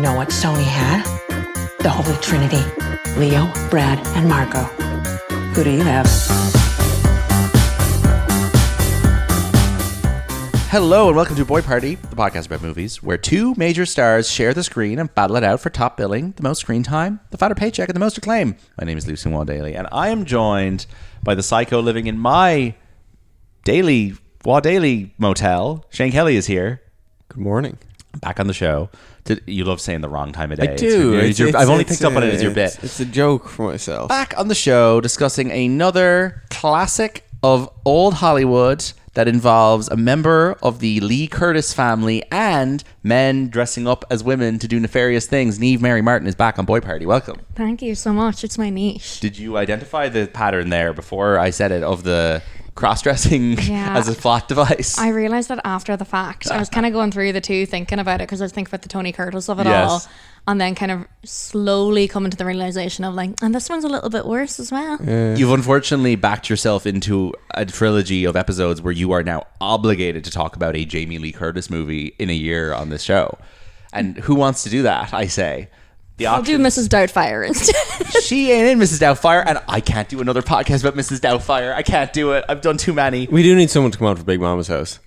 know what Sony had? The Holy Trinity. Leo, Brad, and Margot. Who do you have? Hello and welcome to Boy Party, the podcast about movies, where two major stars share the screen and battle it out for top billing, the most screen time, the fatter paycheck, and the most acclaim. My name is Lucy Waugh-Daly, and I am joined by the psycho living in my Waugh-Daly motel. Shane Kelly is here. Good morning. Back on the show. You love saying the wrong time of day. I do. I've only picked up on it as your bit. It's a joke for myself. Back on the show discussing another classic of old Hollywood that involves a member of the Lee Curtis family and men dressing up as women to do nefarious things. Niamh Mary Martin is back on Boy Party. Welcome. Thank you so much. It's my niche. Did you identify the pattern there before I said it of the cross-dressing as a plot device? I realised that after the fact. I was kind of going through the two, thinking about it, because I was thinking about the Tony Curtis of it all. And then kind of slowly coming to the realisation of like, and this one's a little bit worse as well. Yeah. You've unfortunately backed yourself into a trilogy of episodes where you are now obligated to talk about a Jamie Lee Curtis movie in a year on this show. And who wants to do that, I say? I'll do Mrs. Doubtfire instead. She ain't in Mrs. Doubtfire, and I can't do another podcast about Mrs. Doubtfire. I can't do it. I've done too many. We do need someone to come out for Big Mama's house.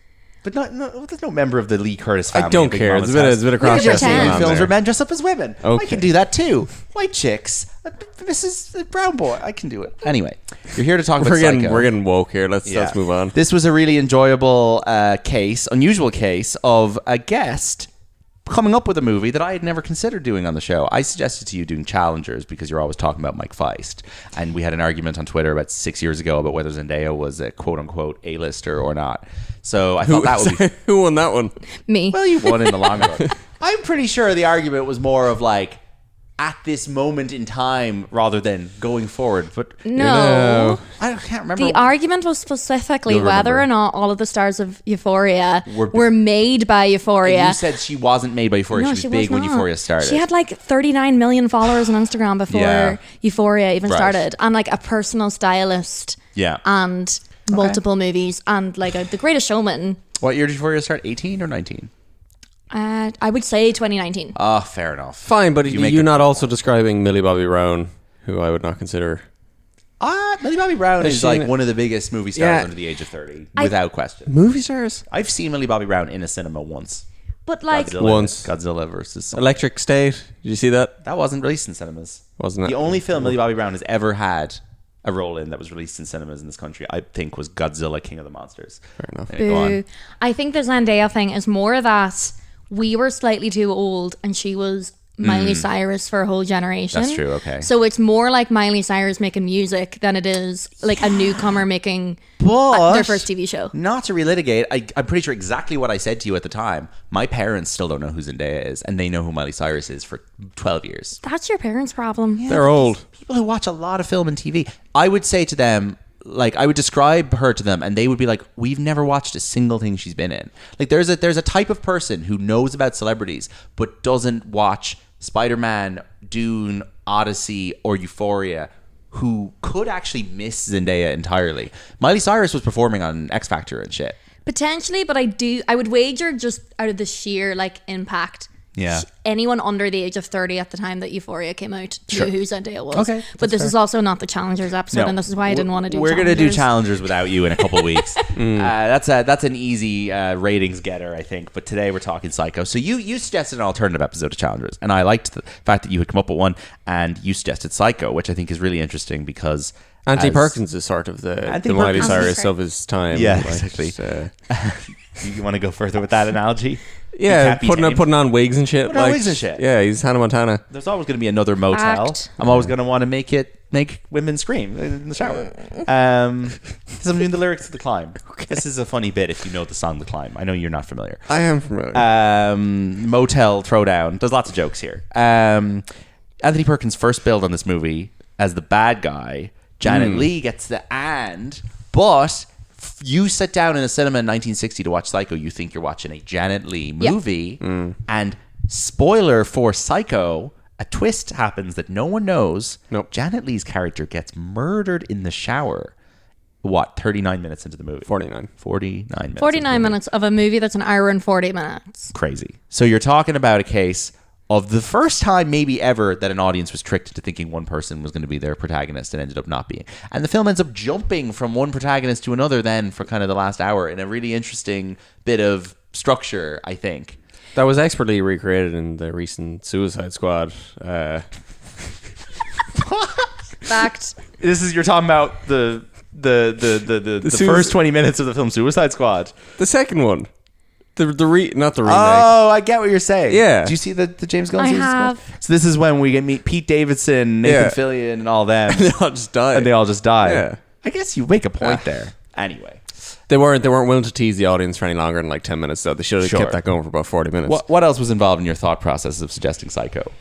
But there's no member of the Lee Curtis family. I don't care. There's a bit of cross-dressing in films there. where men dress up as women. Okay. I can do that too. White chicks. Mrs. Brown Boy. I can do it. Anyway, you're here to talk about Psycho. We're getting woke here. Let's move on. This was a really enjoyable unusual case of a guest coming up with a movie that I had never considered doing on the show. I suggested to you doing Challengers because you're always talking about Mike Feist. And we had an argument on Twitter about 6 years ago about whether Zendaya was a quote-unquote A-lister or not. So I thought that would be... Who won that one? Me. Well, you won in the long run. I'm pretty sure the argument was more of like, at this moment in time rather than going forward. But No. I can't remember. The argument was specifically whether or not all of the stars of Euphoria were made by Euphoria. And you said she wasn't made by Euphoria. No, she was big when Euphoria started. She had like 39 million followers on Instagram before Euphoria even started. And like a personal stylist. Yeah. And multiple movies. And like The Greatest Showman. What year did Euphoria start? 18 or 19? I would say 2019. Oh, fair enough. Fine, but you're not also describing Millie Bobby Brown, who I would not consider... Millie Bobby Brown is like one of the biggest movie stars under the age of 30, without question. Movie stars? I've seen Millie Bobby Brown in a cinema once. But like... Godzilla versus... something. Electric State. Did you see that? That wasn't released in cinemas. Wasn't it? The only film Millie Bobby Brown has ever had a role in that was released in cinemas in this country, I think, was Godzilla King of the Monsters. Fair enough. Go on. I think the Zendaya thing is more that we were slightly too old and she was Miley Cyrus for a whole generation. That's true, okay. So it's more like Miley Cyrus making music than it is like a newcomer making their first TV show. Not to relitigate, I'm pretty sure exactly what I said to you at the time. My parents still don't know who Zendaya is, and they know who Miley Cyrus is for 12 years. That's your parents' problem. Yeah, they're old. People who watch a lot of film and TV. I would say to them, like, I would describe her to them and they would be like, we've never watched a single thing she's been in. Like, there's a type of person who knows about celebrities but doesn't watch Spider-Man, Dune, Odyssey, or Euphoria, who could actually miss Zendaya entirely. Miley Cyrus was performing on X Factor and shit. Potentially, but I would wager just out of the sheer like impact. Yeah. Anyone under the age of 30 at the time that Euphoria came out knew who Zendaya was. Okay, but this is also not the Challengers episode, and this is why I didn't want to do We're going to do Challengers. Challengers without you in a couple of weeks. That's an easy ratings getter, I think. But today we're talking Psycho. So you suggested an alternative episode to Challengers, and I liked the fact that you had come up with one, and you suggested Psycho, which I think is really interesting because... Anthony Perkins is sort of the Miley Cyrus of his time. Yeah, like, exactly. You want to go further with that analogy? Yeah, putting on wigs and shit. Yeah, he's Hannah Montana. There's always going to be another motel. I'm always going to want to make women scream in the shower. Because I'm doing the lyrics to The Climb. Okay. This is a funny bit if you know the song The Climb. I know you're not familiar. I am familiar. Motel Throwdown. There's lots of jokes here. Anthony Perkins' first build on this movie as the bad guy. Janet Leigh gets the but... You sit down in a cinema in 1960 to watch Psycho, you think you're watching a Janet Leigh movie, and spoiler for Psycho, a twist happens that no one knows. Nope. Janet Leigh's character gets murdered in the shower. 39 minutes into the movie? 49 minutes of a movie that's an hour and 40 minutes. Crazy. So you're talking about a case of the first time maybe ever that an audience was tricked into thinking one person was going to be their protagonist and ended up not being. And the film ends up jumping from one protagonist to another then for kind of the last hour in a really interesting bit of structure, I think. That was expertly recreated in the recent Suicide Squad. Fact. This is, you're talking about the first 20 minutes of the film Suicide Squad. The second one. Not the remake. Oh, I get what you're saying. Yeah. Do you see the James Gunn I Suicide have. Squad? So this is when we get meet Pete Davidson, Nathan Fillion, and all them. They all just die. And they all just die. Yeah. I guess you make a point there. Anyway. They weren't willing to tease the audience for any longer than like 10 minutes, though. They should have kept that going for about 40 minutes. What else was involved in your thought process of suggesting Psycho?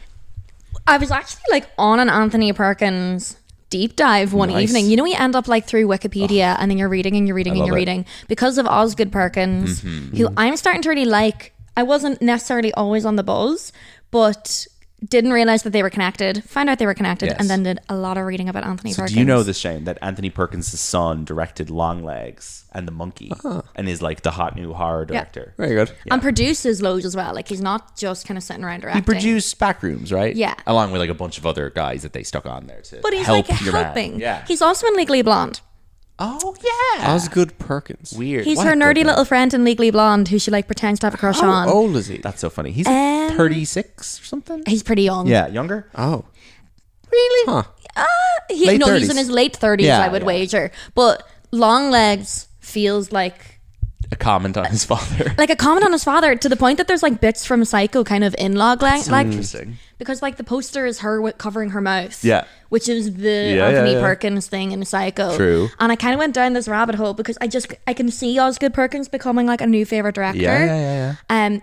I was actually like on an Anthony Perkins deep dive one evening. You know, you end up like through Wikipedia and then you're reading and you're reading and you're reading because of Osgood Perkins, who I'm starting to really like. I wasn't necessarily always on the buzz, but didn't realize that they were connected, found out they were connected, and then did a lot of reading about Anthony Perkins. Do you know this, Shane, that Anthony Perkins' son directed Longlegs and The Monkey and is like the hot new horror director? Very good. And produces loads as well. Like he's not just kind of sitting around directing. He produced Backrooms, right? Yeah. Along with like a bunch of other guys that they stuck on there to But he's help like your man. helping. Yeah. He's also in Legally Blonde. Oh, yeah. Osgood Perkins. Weird. He's What her a nerdy good little name. friend in Legally Blonde who she like pretends to have a crush on. How old is he? That's so funny. He's 36 or something? He's pretty young. Yeah, younger? Oh. Really? Huh. Late He's 30s. in his late 30s, Yeah, I would yeah. wager. But Longlegs feels like A comment on his father. a comment on his father, to the point that there's like bits from Psycho kind of in Longlegs. Like, Interesting. because like the poster is her covering her mouth. Yeah. Which is the Yeah, Anthony yeah. Perkins thing in Psycho. True. And I kind of went down this rabbit hole because I can see Osgood Perkins becoming like a new favorite director. Yeah.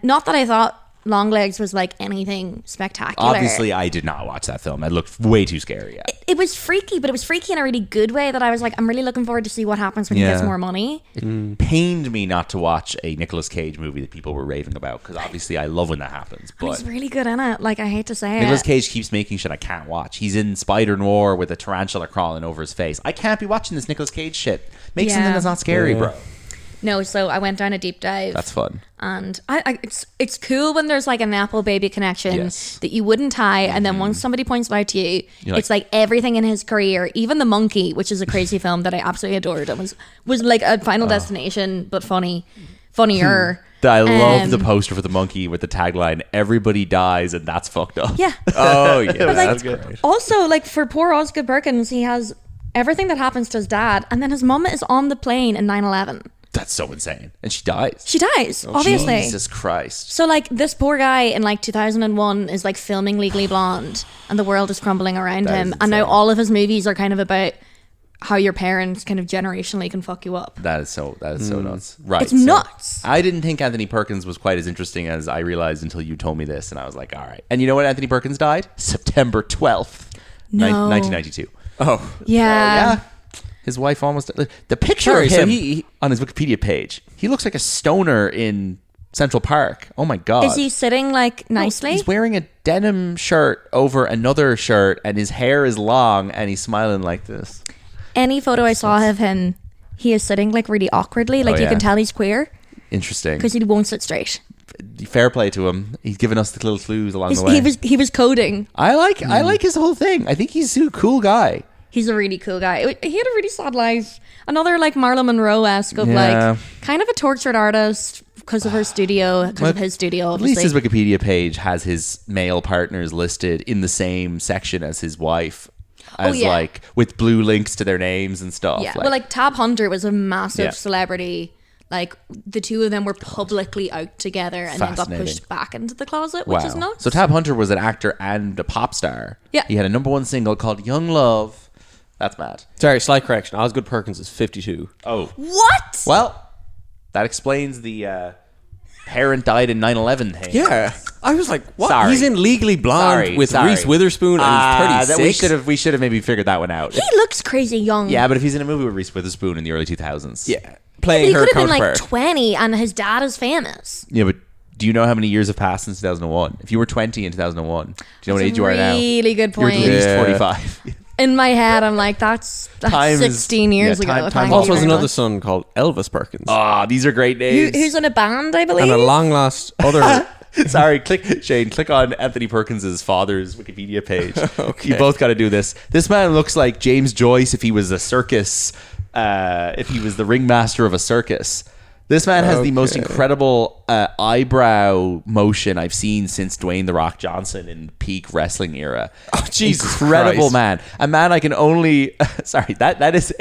Not that I thought Longlegs was like anything spectacular. Obviously, I did not watch that film. It looked way too scary. Yeah. It was freaky, but it was freaky in a really good way that I was like, I'm really looking forward to see what happens when he gets more money. It pained me not to watch a Nicolas Cage movie that people were raving about because obviously I love when that happens. But He's really good in it. Like, I hate to say Nicolas it. Cage keeps making shit I can't watch. He's in Spider Noir with a tarantula crawling over his face. I can't be watching this Nicolas Cage shit. Make something that's not scary, bro. No, so I went down a deep dive. That's fun. And it's cool when there's like a Nepo baby connection that you wouldn't tie, and then once somebody points it out to you, it's like everything in his career, even The Monkey, which is a crazy film that I absolutely adored, and was like a Final Destination but funnier. I love the poster for The Monkey with the tagline "Everybody dies and that's fucked up." Yeah. Oh, yeah. But That's like, great. also like for poor Osgood Perkins, he has everything that happens to his dad, and then his mum is on the plane in 9/11. That's so insane, and she dies. She dies, obviously. Jesus Christ. So like this poor guy in like 2001 is like filming Legally Blonde, and the world is crumbling around That him, is and now insane. all of his movies are kind of about how your parents kind of generationally can fuck you up. That is so nuts. Right. It's nuts. I didn't think Anthony Perkins was quite as interesting as I realized until you told me this, and I was like, all right. And you know when Anthony Perkins died? September 12th, No. 1992. Oh. Yeah. His wife almost... The picture Sorry, of so him he- on his Wikipedia page, he looks like a stoner in Central Park. Oh my God. Is he sitting like nicely? He's wearing a denim shirt over another shirt, and his hair is long, and he's smiling like this. Any photo I saw of him, he is sitting like really awkwardly, like you yeah. can tell he's queer Interesting. because he won't sit straight. Fair play to him. He's given us the little clues along the way. He was coding. I like his whole thing. I think he's a cool guy. He's a really cool guy. He had a really sad life. Another like Marilyn Monroe-esque of Yeah. like kind of a tortured artist because of her studio, because of his studio. At least Obviously. his Wikipedia page has his male partners listed in the same section as his wife, as like with blue links to their names and stuff. Yeah, well, like Tab Hunter was a massive Yeah. celebrity. Like the two of them were publicly out together and then got Fascinating. pushed back into the closet, which is nuts. So Tab Hunter was an actor and a pop star. Yeah. He had a #1 single called Young Love. That's mad. Sorry, slight correction. Osgood Perkins is 52. Oh. What? Well, that explains the parent died in 9/11 thing. Yeah. I was like, what? Sorry. He's in Legally Blonde with Reese Witherspoon and he's 36. We should have maybe figured that one out. He looks crazy young. Yeah, but if he's in a movie with Reese Witherspoon in the early 2000s. Yeah. Playing He her could have been like counterpart. 20 and his dad is famous. Yeah, but do you know how many years have passed since 2001? If you were 20 in 2001, do you know what That's age you are now? really good You're at point. least Yeah. 45. In my head, I'm like, that's Time is- 16 years yeah, ago. time Thank you Also has very another much. son called Elvis Perkins. Ah, these are great names. Who's in a band, I believe. And a long lost other Sorry, click on Anthony Perkins' father's Wikipedia page. Okay. You both got to do this. This man looks like James Joyce if he was a circus, if he was the ringmaster of a circus. This man has the most incredible eyebrow motion I've seen since Dwayne "The Rock" Johnson in peak wrestling era. Oh, Jesus Incredible Christ. man. A man I can only sorry, that is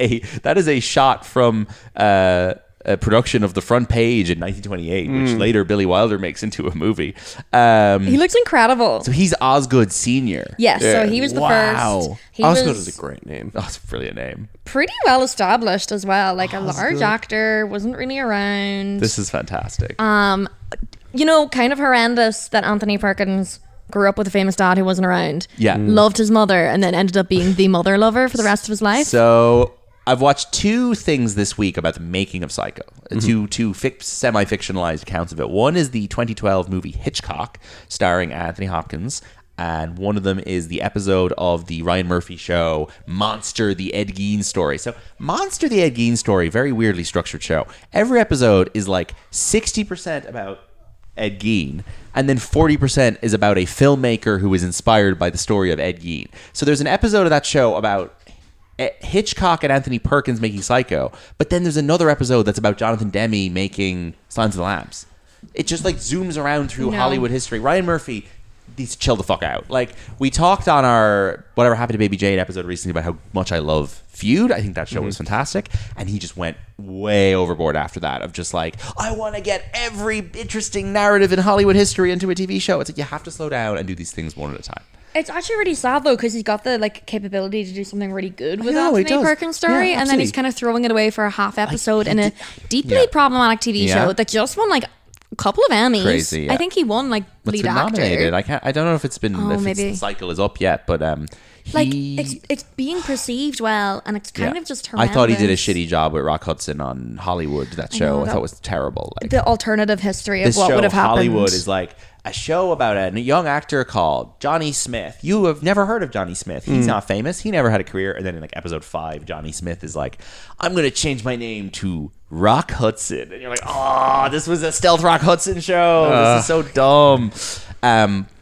a shot from a production of The Front Page in 1928, which later Billy Wilder makes into a movie. He looks incredible. So he's Osgood Senior. Yes, so he was the first. He Osgood was is a great name. Oh, it's a brilliant name. pretty well established as well. Like a large actor, wasn't really around. This is fantastic. You know, kind of horrendous that Anthony Perkins grew up with a famous dad who wasn't around. Yeah. Loved his mother and then ended up being the mother lover for the rest of his life. So I've watched two things this week about the making of Psycho. Two semi-fictionalized accounts of it. One is the 2012 movie Hitchcock, starring Anthony Hopkins. And one of them is the episode of the Ryan Murphy show, Monster, the Ed Gein Story. So Monster, the Ed Gein Story, very weirdly structured show. Every episode is like 60% about Ed Gein, and then 40% is about a filmmaker who was inspired by the story of Ed Gein. So there's an episode of that show about Hitchcock and Anthony Perkins making Psycho, but then there's another episode that's about Jonathan Demme making Silence of the Lambs. It just like zooms around through Hollywood history. Ryan Murphy needs to chill the fuck out. Like, we talked on our Whatever Happened to Baby Jane episode recently about how much I love Feud. I think that show was fantastic, and he just went way overboard after that of just like, I want to get every interesting narrative in Hollywood history into a TV show. It's like, you have to slow down and do these things one at a time. It's actually really sad though, because he's got the like capability to do something really good with know, he Anthony does. Perkins' story, Yeah, and then he's absolutely. kind of throwing it away for a half episode in a deeply Yeah. problematic TV Yeah. show that just won like a couple of Emmys. Crazy, yeah. I think he won like It's lead been actor. nominated. I don't know if it's been if maybe. the cycle is up yet, but Like he, it's being perceived well, and it's kind of just I horrendous. thought he did a shitty job with Rock Hudson on Hollywood. That show know, I that- thought was terrible. Like, the alternative history of this what show would have happened. Hollywood is like a show about a young actor called Johnny Smith. You have never heard of Johnny Smith. He's not famous. He never had a career. And then in like episode 5, Johnny Smith is like, I'm going to change my name to Rock Hudson. And you're like, oh, this was a Stealth Rock Hudson show. This is so dumb.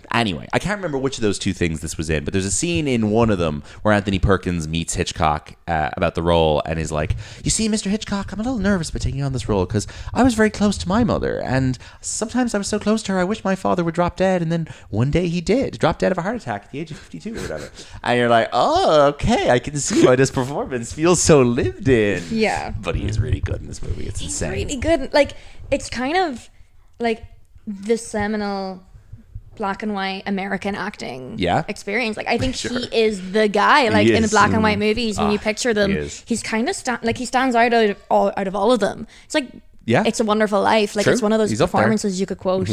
Anyway, I can't remember which of those two things this was in, but there's a scene in one of them where Anthony Perkins meets Hitchcock about the role and is like, you see, Mr. Hitchcock, I'm a little nervous about taking on this role because I was very close to my mother, and sometimes I was so close to her, I wish my father would drop dead, and then one day he did, drop dead of a heart attack at the age of 52 or whatever. And you're like, oh, okay, I can see why this performance feels so lived in. Yeah. But he is really good in this movie. It's insane. Really good. Like, it's kind of like the seminal black and white American acting experience. Like, I think he is the guy. Like, in black and white movies, when you picture them, he's kind of he stands out of all of them. It's like, It's a Wonderful Life. Like, True. it's one of those He's up there. performances you could quote.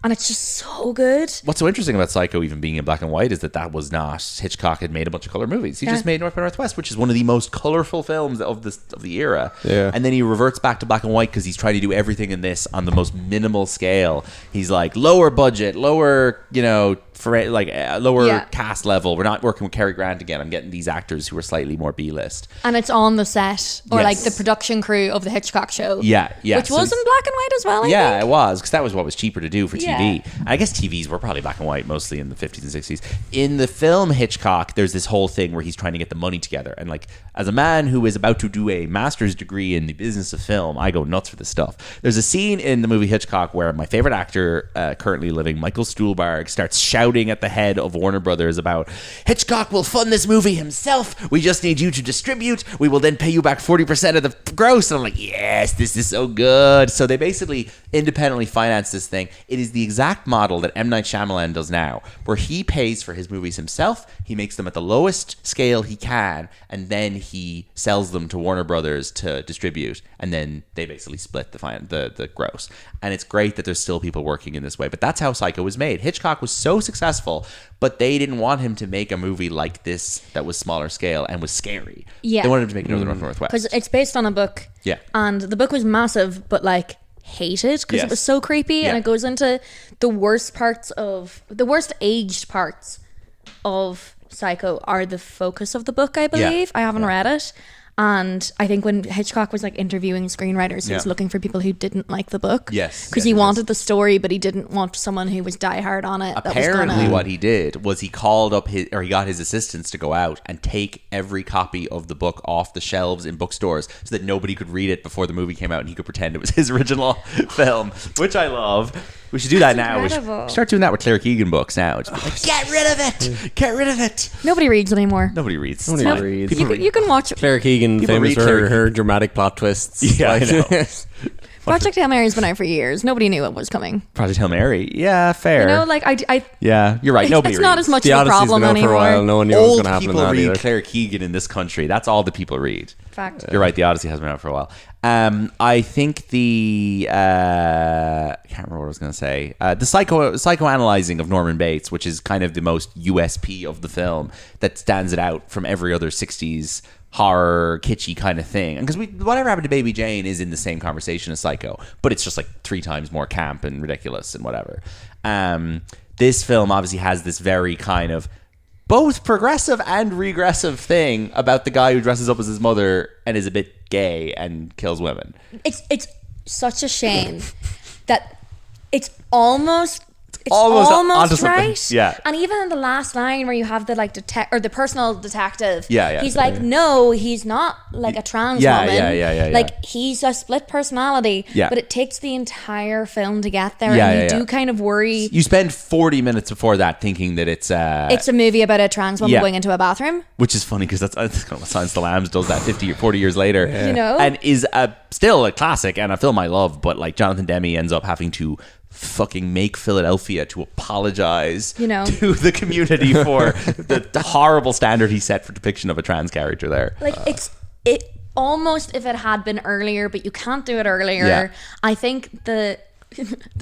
And it's just so good. What's so interesting about Psycho even being in black and white is that was not Hitchcock had made a bunch of color movies. He just made North by Northwest, which is one of the most colorful films of the era. Yeah. And then he reverts back to black and white because he's trying to do everything in this on the most minimal scale. He's like lower budget, lower, lower cast level. We're not working with Cary Grant again. I'm getting these actors who are slightly more B-list. And it's on the set or like Yes. the production crew of the Hitchcock show. Yeah. Which was in black and white as well, I think. It was, because that was what was cheaper to do for TV. Yeah. I guess TVs were probably black and white mostly in the 50s and 60s. In the film Hitchcock, there's this whole thing where he's trying to get the money together. And like, as a man who is about to do a master's degree in the business of film, I go nuts for this stuff. There's a scene in the movie Hitchcock where my favorite actor currently living, Michael Stuhlbarg, starts shouting at the head of Warner Brothers about, Hitchcock will fund this movie himself. We just need you to distribute. We will then pay you back 40% of the gross. And I'm like, yes, this is so good. So they basically independently finance this thing. It is the exact model that M. Night Shyamalan does now, where he pays for his movies himself. He makes them at the lowest scale he can, and then he sells them to Warner Brothers to distribute, and then they basically split the gross. And it's great that there's still people working in this way, but that's how Psycho was made. Hitchcock was so successful, but they didn't want him to make a movie like this that was smaller scale and was scary. Yeah. They wanted him to make another North Northwest. Because it's based on a book. Yeah. And the book was massive, but like hated because it was so creepy, and it goes into the worst aged parts of Psycho are the focus of the book, I believe. I haven't read it. And I think when Hitchcock was like interviewing screenwriters, he was looking for people who didn't like the book. Yes. Because he wanted the story, but he didn't want someone who was diehard on it. Apparently what he did was he called up he got his assistants to go out and take every copy of the book off the shelves in bookstores so that nobody could read it before the movie came out and he could pretend it was his original film, which I love. We should do that now. We should start doing that with Claire Keegan books now. Just be like, get rid of it! Get rid of it! Nobody reads anymore. Nobody reads. Nobody reads. You can watch Claire Keegan, People famous read Claire for her dramatic plot twists. Yeah, I know. Project Hail Mary's been out for years. Nobody knew it was coming. Project Hail Mary. Yeah, fair. You know, like I yeah, you're right. Nobody it's reads. not as much The of a Odyssey's problem been out anymore. for a while. No one knew what was Old going to happen in people that read either. Claire Keegan in this country. That's all the people read. Fact. You're right. The Odyssey has been out for a while. I think the I can't remember what I was going to say. The psychoanalyzing of Norman Bates, which is kind of the most USP of the film that stands it out from every other 60s horror kitschy kind of thing. And because Whatever Happened to Baby Jane is in the same conversation as Psycho, but it's just like 3 times more camp and ridiculous and whatever. This film obviously has this very kind of both progressive and regressive thing about the guy who dresses up as his mother and is a bit gay and kills women. It's such a shame that it's almost onto something. right. Yeah. And even in the last line where you have the like the personal detective, Yeah. he's like, no, he's not like a trans woman. Yeah. Like he's a split personality. Yeah. But it takes the entire film to get there, Yeah, and you yeah. do kind of worry. You spend 40 minutes before that thinking that it's It's a movie about a trans woman Yeah. going into a bathroom. which is funny because that's kind of what Silence of the Lambs does that 50 or 40 years later. You know? And is still a classic and a film I love, but like Jonathan Demme ends up having to fucking make Philadelphia to apologize You know? to the community for the horrible standard he set for depiction of a trans character there. Like it almost if it had been earlier, but you can't do it earlier. Yeah. I think the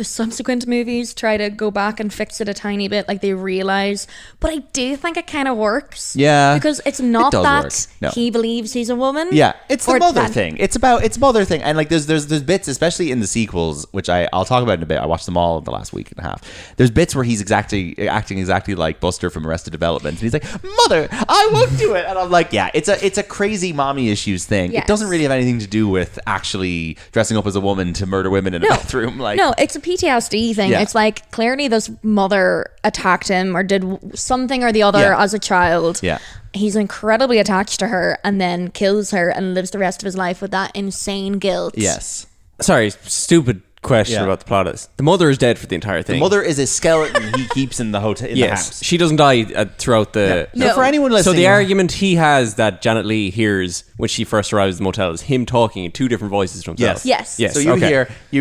subsequent movies try to go back and fix it a tiny bit, like they realize, but I do think it kind of works. Yeah, because it's not it does that work. No. he believes he's a woman. Yeah, it's the Or mother that- thing. It's mother thing, and like there's bits, especially in the sequels, which I'll talk about in a bit. I watched them all in the last week and a half. There's bits where he's acting exactly like Buster from Arrested Development, and he's like, "Mother, I won't do it," and I'm like, "Yeah, it's a crazy mommy issues thing. Yes. It doesn't really have anything to do with actually dressing up as a woman to murder women in a bathroom." Like, No, it's a PTSD thing. Yeah. It's like clearly this mother attacked him or did something or the other Yeah. as a child. Yeah. He's incredibly attached to her and then kills her and lives the rest of his life with that insane guilt. yes. Sorry, stupid question Yeah. about the plot is the mother is dead for the entire thing. The mother is a skeleton he keeps in the hotel in the house. She doesn't die throughout the. So for anyone So listening, the argument he has that Janet Leigh hears when she first arrives at the motel is him talking in 2 different voices to himself. Yes. Yes. So you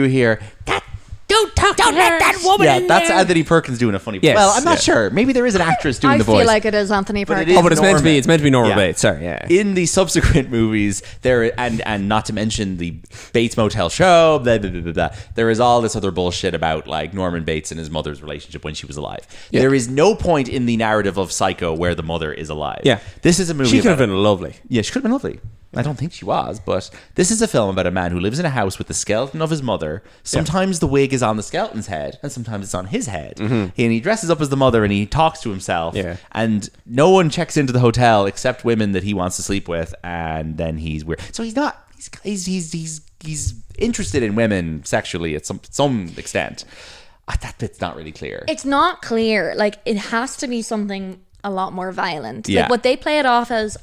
hear that. Don't let that woman. Yeah, that's Anthony Perkins doing a funny. Yes, Well, I'm not yeah. sure. Maybe there is an actress doing I the feel voice. like it is Anthony But it Perkins. is Oh, but it's meant to be. It's meant to be Norman Yeah. Bates. Sorry, yeah. In the subsequent movies, there and not to mention the Bates Motel show, blah, blah, blah, blah, blah, there is all this other bullshit about like Norman Bates and his mother's relationship when she was alive. Yeah. There is no point in the narrative of Psycho where the mother is alive. Yeah. This is a movie. She could have about- been lovely. Yeah, she could have been lovely. I don't think she was, but this is a film about a man who lives in a house with the skeleton of his mother. Sometimes the wig is on the skeleton's head, and sometimes it's on his head. And he dresses up as the mother, and he talks to himself. Yeah. And no one checks into the hotel except women that he wants to sleep with, and then he's weird. So he's not. He's interested in women sexually at some extent. That bit's not really clear. It's not clear. Like it has to be something a lot more violent. Yeah. Like what they play it off as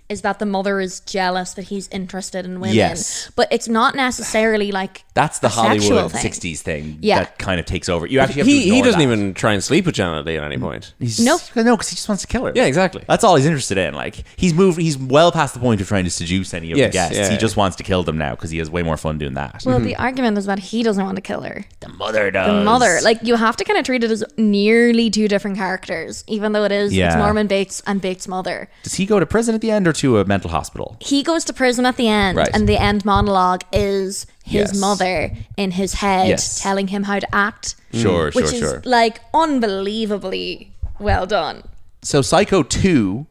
is that the mother is jealous that he's interested in women. Yes. But it's not necessarily like That's the a sexual Hollywood thing. 60s thing Yeah. that kind of takes over. You actually have to He ignore doesn't that. even try and sleep with Janet Leigh at any point. Nope. No, because he just wants to kill her. Yeah, exactly. That's all he's interested in. Like he's well past the point of trying to seduce any of Yes, the guests. yeah, He yeah. just wants to kill them now because he has way more fun doing that. Well, the argument is that he doesn't want to kill her. The mother does. The mother. Like you have to kind of treat it as nearly 2 different characters, even though it's Yeah. Norman Bates and Bates' mother. Does he go to prison at the end or to a mental hospital? He goes to prison at the end, Right. and the end monologue is his Yes. mother in his head Yes. telling him how to act. Sure, Which is like unbelievably well done. So Psycho 2,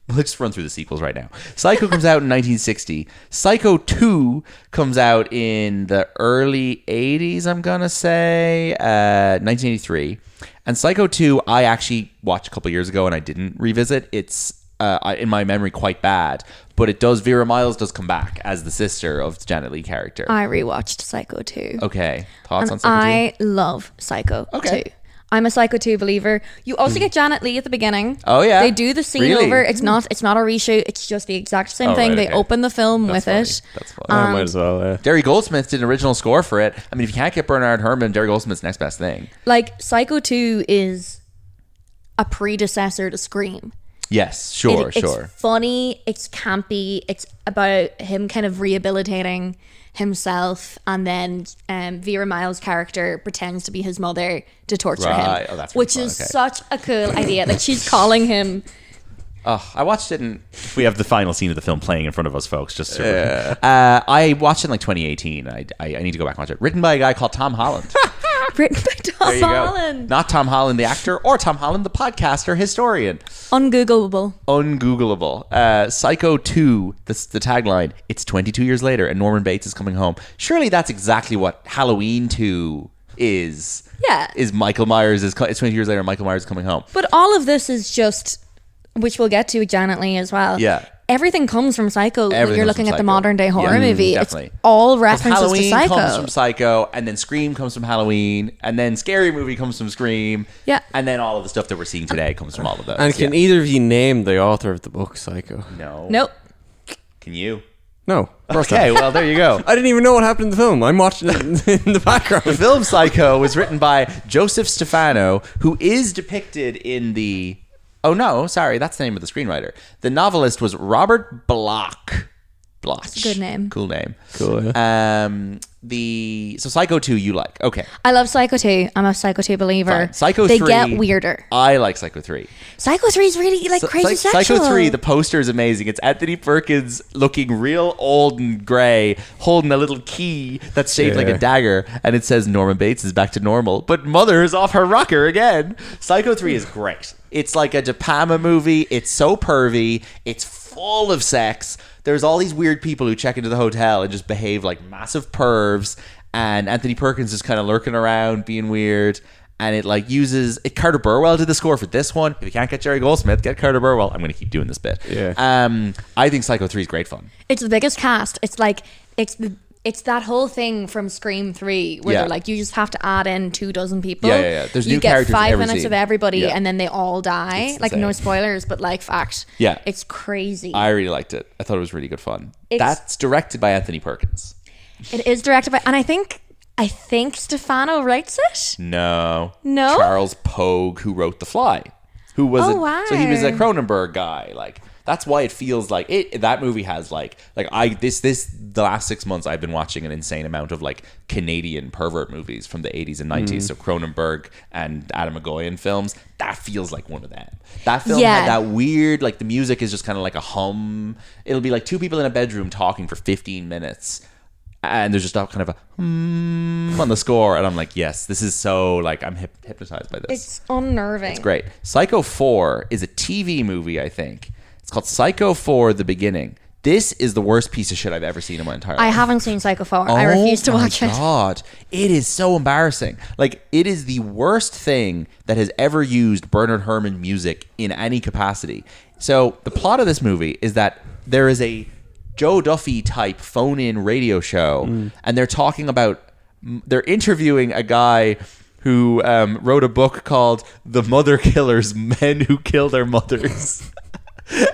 let's just run through the sequels right now. Psycho comes out in 1960. Psycho 2 comes out in the early 80s, I'm going to say, 1983. And Psycho 2, I actually watched a couple years ago and I didn't revisit. It's in my memory quite bad, but it does. Vera Miles does come back as the sister of the Janet Leigh character. I rewatched Psycho 2. Okay, thoughts And on Psycho 2? I love Psycho 2. I'm a Psycho 2 believer. You also get Janet Leigh at the beginning. Oh yeah, they do the scene really? over. It's not a reshoot. It's just the exact same thing. Right, They okay. open the film That's with funny. it. That's funny. I might as well. Yeah. Derry Goldsmith did an original score for it. I mean, if you can't get Bernard Herrmann, Derry Goldsmith's next best thing. Like Psycho 2 is a predecessor to Scream. Yes, sure. It's funny. It's campy. It's about him kind of rehabilitating himself, and then Vera Miles' character pretends to be his mother to torture Right. him, Oh, that's really which fun. is Okay. such a cool idea. Like she's calling him. Oh, I watched it in. We have the final scene of the film playing in front of us, folks. Just so I watched it in like 2018. I need to go back and watch it. Written by a guy called Tom Holland. Written by Tom There you go. Holland. Not Tom Holland, the actor, or Tom Holland, the podcaster, historian. Ungoogleable. Ungoogleable. Psycho 2, the tagline, it's 22 years later and Norman Bates is coming home. Surely that's exactly what Halloween 2 is. Yeah. Is Michael Myers, it's 22 years later and Michael Myers is coming home. But all of this is just, which we'll get to with Janet Leigh as well. Yeah. Everything comes from Psycho. When Everything you're comes looking from at the Psycho. modern day horror Yeah, movie. definitely. It's all 'Cause references Halloween to Psycho. comes from Psycho, and then Scream comes from Halloween, and then Scary Movie comes from Scream. Yeah. And then all of the stuff that we're seeing today comes from all of those. And can either of you name the author of the book Psycho? No. Nope. Can you? No. Okay, well, there you go. I didn't even know what happened in the film. I'm watching it in the background. The film Psycho was written by Joseph Stefano, who is depicted in the... Oh, no, sorry, that's the name of the screenwriter. The novelist was Robert Bloch. That's a good name. Cool name. Cool, yeah. So Psycho 2 you like. Okay. I love Psycho 2. I'm a Psycho 2 believer. Fine. Psycho they 3. get weirder. I like Psycho 3. Psycho 3 is really like crazy sexual. Psycho 3, the poster is amazing. It's Anthony Perkins looking real old and grey, holding a little key that's shaped like a dagger, and it says Norman Bates is back to normal, but Mother is off her rocker again. Psycho 3 is great. It's like a De Palma movie. It's so pervy. It's full of sex. There's all these weird people who check into the hotel and just behave like massive pervs, and Anthony Perkins is kind of lurking around being weird. And it like uses it. Carter Burwell did the score for this one. If you can't get Jerry Goldsmith, get Carter Burwell. I'm going to keep doing this bit. Yeah. I think Psycho 3 is great fun. It's the biggest cast. It's like it's that whole thing from Scream 3 where they're like, you just have to add in 24 people. Yeah. There's you new get characters 5 every minutes scene. of everybody, Yeah. and then they all die. It's Like no insane. spoilers, but like fact. Yeah. It's crazy. I really liked it. I thought it was really good fun. It's- That's directed by Anthony Perkins. It is directed by, and I think Stefano writes it. No. No? Charles Pogue, who wrote The Fly. Who was Oh, wow. So he was a Cronenberg guy. Like that's why it feels like it. That movie has the last 6 months I've been watching an insane amount of like Canadian pervert movies from the 80s and 90s. So Cronenberg and Adam McGoyan films. That feels like one of them. That film had that weird, like the music is just kind of like a hum. It'll be like two people in a bedroom talking for 15 minutes. And there's just a kind of a on the score, and I'm like, yes, this is so like I'm hypnotized by this. It's unnerving. It's great. Psycho 4 is a TV movie, I think. It's called Psycho 4: The Beginning. This is the worst piece of shit I've ever seen in my entire life. I haven't seen Psycho 4. I refuse to watch Oh my it. God, it is so embarrassing. Like it is the worst thing that has ever used Bernard Herrmann music in any capacity. So the plot of this movie is that there is a Joe Duffy type phone-in radio show, and they're interviewing a guy who wrote a book called "The Mother Killers: Men Who Kill Their Mothers."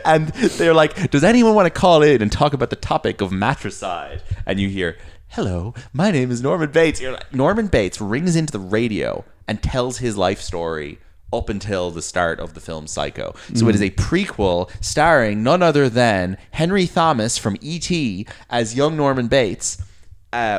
And they're like, does anyone want to call in and talk about the topic of matricide? And you hear, hello, my name is Norman Bates. You're like, Norman Bates rings into the radio and tells his life story up until the start of the film Psycho. So it is a prequel starring none other than Henry Thomas from E.T. as young Norman Bates,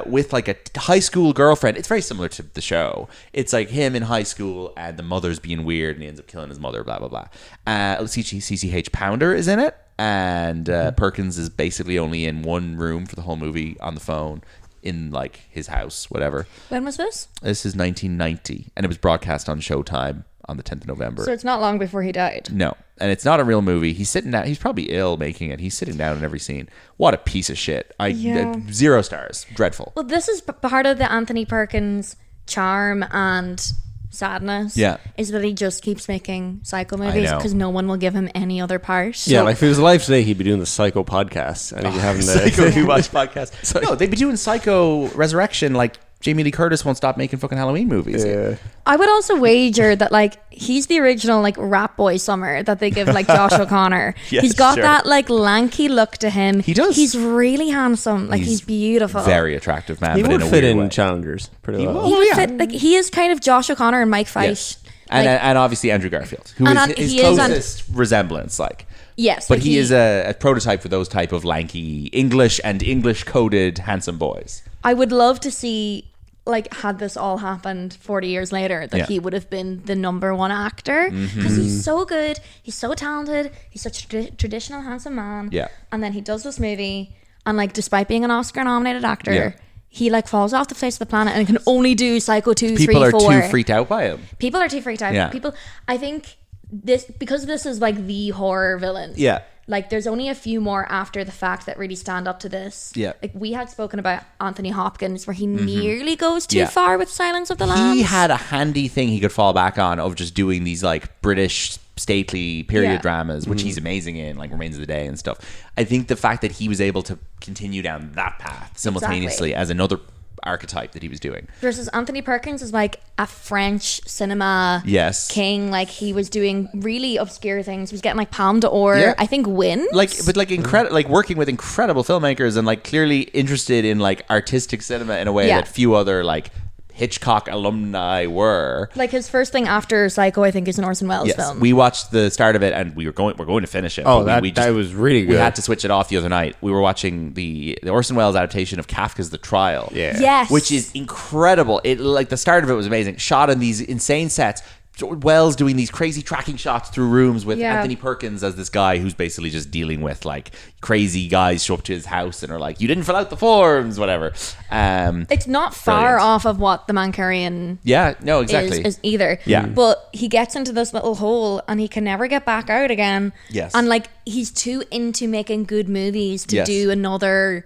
with like a high school girlfriend. It's very similar to the show. It's like him in high school and the mother's being weird and he ends up killing his mother, blah, blah, blah. CCH Pounder is in it, and Perkins is basically only in one room for the whole movie on the phone in like his house, whatever. When was this? This is 1990, and it was broadcast on Showtime on the 10th of November. So it's not long before he died. No, and it's not a real movie. He's sitting down. He's probably ill making it. He's sitting down in every scene. What a piece of shit. 0 stars. Dreadful. Well, this is part of the Anthony Perkins charm and sadness Yeah. is that he just keeps making Psycho movies know. because no one will give him any other part. Yeah, like if he was alive today, he'd be doing the Psycho podcast, and he'd be having the Psycho rewatch podcast. No, they'd be doing Psycho Resurrection. Like Jamie Lee Curtis won't stop making fucking Halloween movies. Yeah. I would also wager that like he's the original like Rat Boy Summer that they give like Josh O'Connor. Yes, he's got sure. that like lanky look to him. He does. He's really handsome. Like he's beautiful. Very attractive man. He but would in a fit weird in way. Challengers pretty well. He would fit, like he is kind of Josh O'Connor and Mike Fight. Yes. And obviously Andrew Garfield, who And is on- his he is on- closest resemblance, like. Yes, But like he is a prototype for those type of lanky English and English coded handsome boys. I would love to see, like, had this all happened 40 years later, that Yeah. he would have been the number one actor because he's so good, he's so talented, he's such a traditional handsome man. Yeah. And then he does this movie, and like, despite being an Oscar-nominated actor, Yeah. he like falls off the face of the planet and can only do Psycho 2, 3, People 4. are too freaked out by him. People are too freaked out. Yeah. People, I think this because this is like the horror villain. Yeah. Like there's only a few more after the fact that really stand up to this. Yeah. Like we had spoken about Anthony Hopkins where he nearly goes too Yeah. far with Silence of the Lambs. He had a handy thing he could fall back on of just doing these like British stately period Yeah. dramas, which he's amazing in, like Remains of the Day and stuff. I think the fact that he was able to continue down that path simultaneously Exactly. as another archetype that he was doing. Versus Anthony Perkins is like a French cinema Yes. king. Like he was doing really obscure things. He was getting like Palme d'Or. Yeah. I think wins. But incredible, like working with incredible filmmakers and like clearly interested in like artistic cinema in a way Yeah. that few other like Hitchcock alumni were. Like his first thing after Psycho, I think, is an Orson Welles Yes, film. we watched the start of it, and we're going to finish it. Oh, but that was really We good. had to switch it off the other night. We were watching the Orson Welles adaptation of Kafka's The Trial. Yeah. Yes. which is incredible. It like the start of it was amazing. Shot in these insane sets. Wells doing these crazy tracking shots through rooms with Yeah. Anthony Perkins as this guy who's basically just dealing with like crazy guys show up to his house and are like, "You didn't fill out the forms," whatever. It's not far Brilliant. off of what the Mancurian Yeah, no, exactly. is either. Yeah. But he gets into this little hole and he can never get back out again. Yes. And like he's too into making good movies to Yes. do another.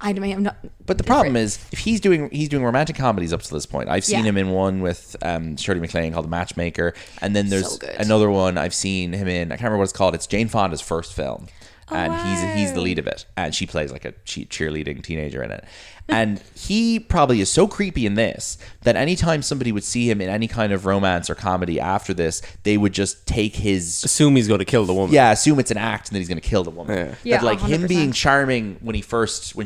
I mean, I'm not. But the problem is, if he's doing romantic comedies up to this point. I've seen Yeah. him in one with Shirley MacLaine called The Matchmaker, and then there's So good. another one I've seen him in. I can't remember what it's called. It's Jane Fonda's first film, and he's the wow. lead of it, and she plays like a cheerleading teenager in it. And he probably is so creepy in this that anytime somebody would see him in any kind of romance or comedy after this, they would just take his Assume he's going to kill the woman. yeah, assume it's an act and that he's going to kill the woman. Yeah. That Yeah, like him 100%. being charming when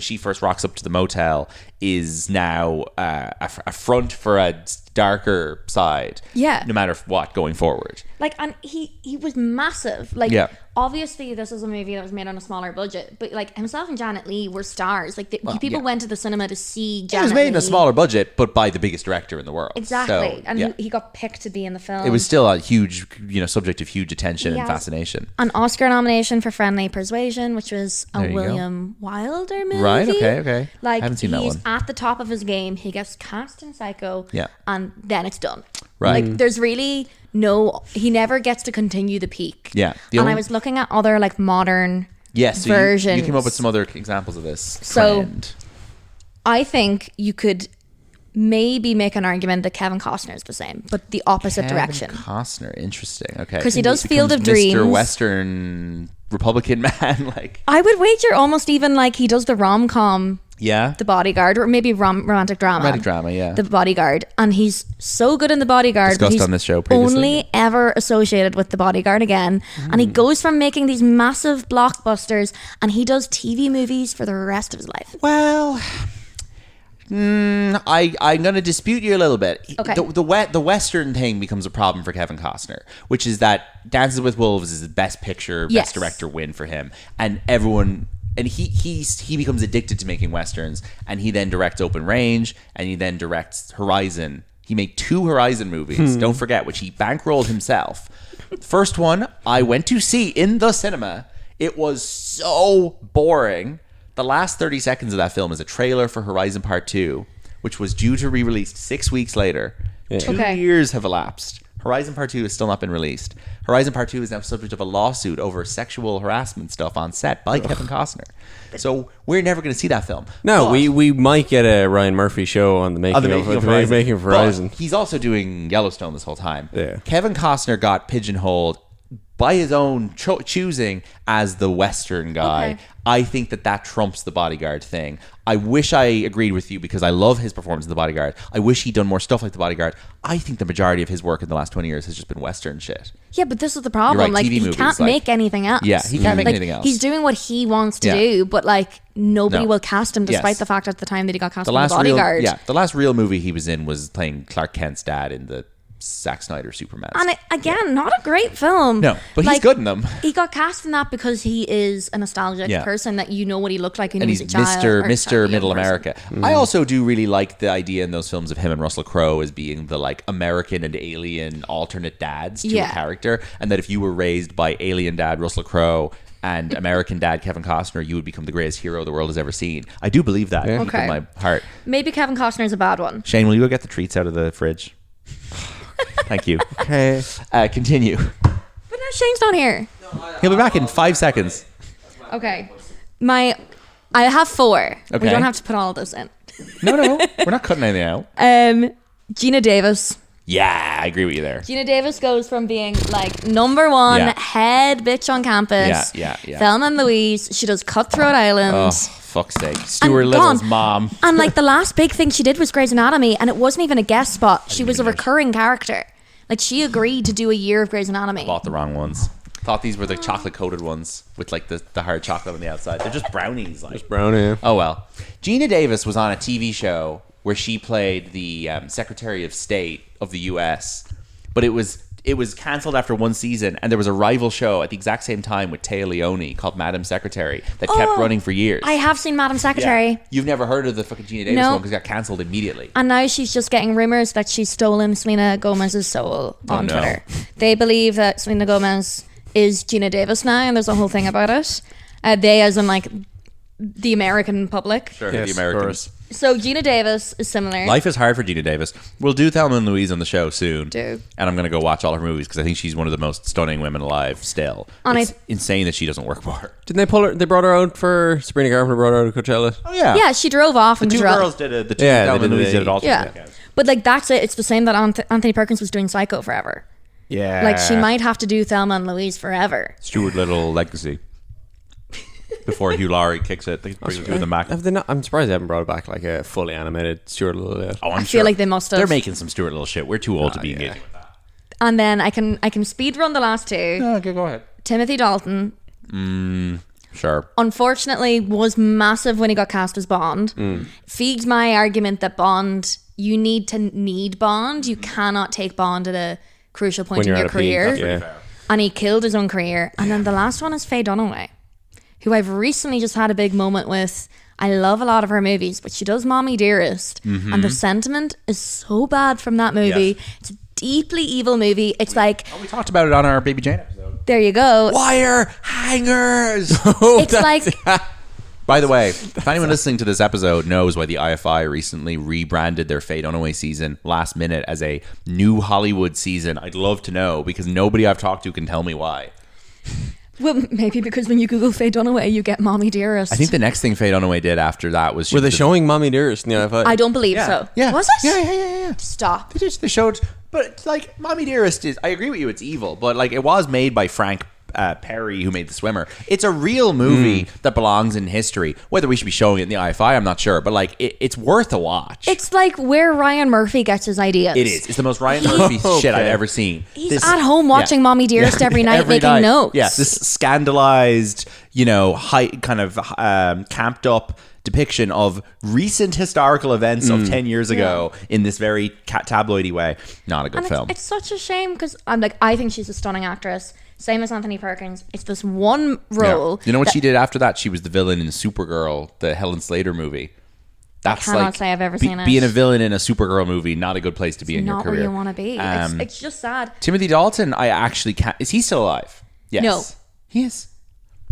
she first rocks up to the motel is now a front for a darker side. Yeah. no matter what going forward. Like, and he was massive. Like, Yeah. obviously, this is a movie that was made on a smaller budget, but like himself and Janet Leigh were stars. Like, people yeah. went to the cinema to see It Janet was made in a Leigh. smaller budget, but by the biggest director in the world. Exactly, So, and yeah. he got picked to be in the film. It was still a huge, subject of huge attention He and has fascination. an Oscar nomination for Friendly Persuasion, which was a There you go. William Wilder movie. Right, okay. Like, Haven't seen that he's one. at the top of his game. He gets cast in Psycho. Yeah. And then it's done. Right. Like, there's really he never gets to continue the peak. Yeah. The And only- I was looking at other, like, modern Yes, so versions. you came up with some other examples of this So- trend. I think you could maybe make an argument that Kevin Costner is the same, but the opposite Kevin direction. Costner, interesting. Okay, 'Cause he does Field of Becomes Mr. Dreams. Western Republican man, like I would wager almost even like he does the rom-com yeah, The Bodyguard, or maybe romantic drama. romantic drama, yeah. The Bodyguard, and he's so good in The Bodyguard. Discussed he's on this show previously. only ever associated with The Bodyguard again, and he goes from making these massive blockbusters, and he does TV movies for the rest of his life. Well, I'm going to dispute you a little bit. Okay. The Western thing becomes a problem for Kevin Costner, which is that Dances with Wolves is the best picture, Yes. best director win for him, and everyone. And he becomes addicted to making westerns, and he then directs Open Range, and he then directs Horizon. He made 2 Horizon movies, don't forget, which he bankrolled himself. First one I went to see in the cinema. It was so boring. The last 30 seconds of that film is a trailer for Horizon Part 2, which was due to be released 6 weeks later. 2 Okay. years have elapsed. Horizon Part 2 has still not been released. Horizon Part 2 is now subject of a lawsuit over sexual harassment stuff on set by Kevin Costner. So we're never going to see that film. No, But- we might get a Ryan Murphy show on the making, of Horizon. But he's also doing Yellowstone this whole time. Yeah. Kevin Costner got pigeonholed by his own choosing as the Western guy. Okay. I think that trumps the Bodyguard thing. I wish I agreed with you because I love his performance in The Bodyguard. I wish he'd done more stuff like The Bodyguard. I think the majority of his work in the last 20 years has just been Western shit. Yeah, but this is the problem. You're right, Like TV he movies, can't like- make anything else. Yeah, he can't make anything else. He's doing what he wants to Yeah. do, but like nobody No. will cast him, despite Yes. the fact at the time that he got cast The in The last Bodyguard. the last real movie he was in was playing Clark Kent's dad in the Zack Snyder Superman. And again, not a great film. No, but he's Like, good in them. He got cast in that because he is a nostalgic Yeah. person that you know what he looked like when And he he's was a child. or Mr. young Middle person. America. I also do really like the idea in those films of him and Russell Crowe as being the like American and alien alternate dads to a Yeah. character, and that if you were raised by alien dad Russell Crowe and American dad Kevin Costner, you would become the greatest hero the world has ever seen. I do believe that deep Okay. in my heart. Maybe Kevin Costner's a bad one. Shane, will you go get the treats out of the fridge? Thank you. Okay. Continue. But now Shane's not here. He'll be back in 5 seconds. Okay. I have 4. We Okay. don't have to put all of this in. No, we're not cutting anything out. Gina Davis. Yeah, I agree with you there. Gina Davis goes from being like number 1 Yeah. head bitch on campus. Yeah. Thelma and Louise. She does Cutthroat Island. Oh, fuck's sake. Stuart And Little's gone. mom. And like the last big thing she did was Grey's Anatomy, and it wasn't even a guest spot. She was a recurring character. Like she agreed to do a year of Grey's Anatomy. Bought the wrong ones. Thought these were the chocolate coated ones with like the hard chocolate on the outside. They're just brownies. Like. Brown, yeah. Oh well. Gina Davis was on a TV show where she played the Secretary of State of the U.S. But it was cancelled after one season, and there was a rival show at the exact same time with Taya Leone called Madam Secretary that kept running for years. I have seen Madam Secretary. Yeah. You've never heard of the fucking Gina Davis No. one because it got cancelled immediately. And now she's just getting rumors that she's stolen Selena Gomez's soul on no. Twitter. They believe that Selena Gomez is Gina Davis now, and there's a whole thing about it. They, as in like the American public. Sure, Yes, the of Americans. So Gina Davis is similar. Life is hard for Gina Davis. We'll do Thelma and Louise on the show soon. Do. And I'm going to go watch all her movies because I think she's one of the most stunning women alive still. And It's insane that she doesn't work more. Didn't they pull her? They brought her out for Sabrina Carpenter brought her out at Coachella. Oh, yeah. Yeah, she drove off and The two was girls did it. The two Yeah, they Thelma and did Louise the- did it all Yeah. together. But like that's it. It's the same that Anthony Perkins was doing Psycho forever. Yeah. Like she might have to do Thelma and Louise forever. Stuart Little legacy. Before Hugh Laurie kicks it, they bring the two of them back. Have they not? I'm surprised they haven't brought it back like a fully animated Stuart Little yet. Oh, I'm I feel like they must have. They're making some Stuart Little shit. We're too old to be yeah. engaging with that. And then I can speed run the last 2. Okay, go ahead. Timothy Dalton, Sure. unfortunately, was massive when he got cast as Bond. Feeds my argument that Bond, you need Bond. You cannot take Bond at a crucial point When in you're your at a peak, career. that's yeah. And he killed his own career. And then the last one is Faye Dunaway, who I've recently just had a big moment with. I love a lot of her movies, but she does Mommy Dearest. And the sentiment is so bad from that movie. Yes. It's a deeply evil movie. It's like, We talked about it on our Baby Jane episode. there you go. Wire hangers. It's like, By the way, if anyone listening to this episode knows why the IFI recently rebranded their Faye Dunaway season last minute as a new Hollywood season, I'd love to know because nobody I've talked to can tell me why. well, maybe because when you Google Faye Dunaway, you get Mommy Dearest. I think the next thing Faye Dunaway did after that was Were they showing Mommy Dearest in the IFI? I don't believe so. Yeah. Was it? Yeah. Stop. They showed, but like Mommy Dearest is. I agree with you. It's evil, but like it was made by Frank Perry, who made The Swimmer. It's a real movie that belongs in history. Whether we should be showing it in the IFI, I'm not sure, but like it's worth a watch. It's like where Ryan Murphy gets his ideas. It is. It's the most Ryan Murphy shit I've ever seen. He's at home watching Mommy Dearest every night, making notes. Yeah, this scandalized, high kind of camped up depiction of recent historical events of 10 years ago in this very tabloidy way. Not a good And film. it's such a shame because I think she's a stunning actress. Same as Anthony Perkins. It's this one role. You know what she did after that? She was the villain in Supergirl, the Helen Slater movie. That's cannot say I've ever seen it. Being a villain in a Supergirl movie, not a good place to be in your Not career. where you want to be. It's just sad. Timothy Dalton, I actually can't. Is he still alive? Yes. No. He is.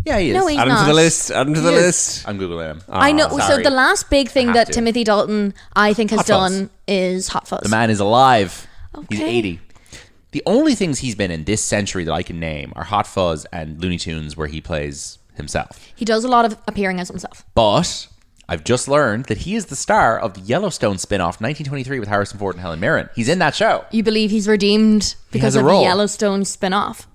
Yeah, he is. No, he's Add him not. to the list. Add him to the He is. list. I'm Googling him. I know. So sorry. the last big thing have that to. Timothy Dalton, I think, has Hot Fuzz. done is Hot Fuzz. The man is alive. He's Okay. 80. The only things he's been in this century that I can name are Hot Fuzz and Looney Tunes, where he plays himself. He does a lot of appearing as himself. But I've just learned that he is the star of the Yellowstone spin-off 1923 with Harrison Ford and Helen Mirren. He's in that show. You believe he's redeemed because a of the role. Yellowstone spin-off?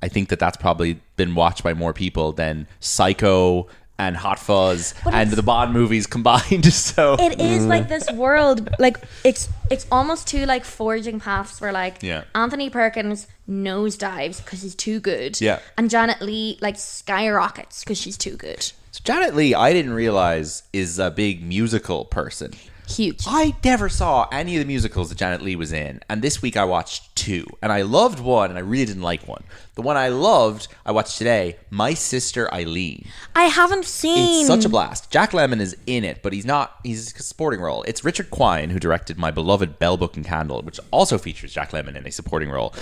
I think that that's probably been watched by more people than Psycho and Hot Fuzz and the Bond movies combined. So It is like this world, like it's almost two like forging paths where like Yeah. Anthony Perkins nosedives because he's too good, Yeah. and Janet Leigh like skyrockets because she's too good. So Janet Leigh, I didn't realize, is a big musical person. Huge. I never saw any of the musicals that Janet Leigh was in, and this week I watched 2, and I loved one, and I really didn't like one. The one I loved, I watched today, My Sister Eileen. I haven't seen. It's such a blast. Jack Lemmon is in it, but he's a supporting role. It's Richard Quine who directed my beloved Bell Book and Candle, which also features Jack Lemmon in a supporting role.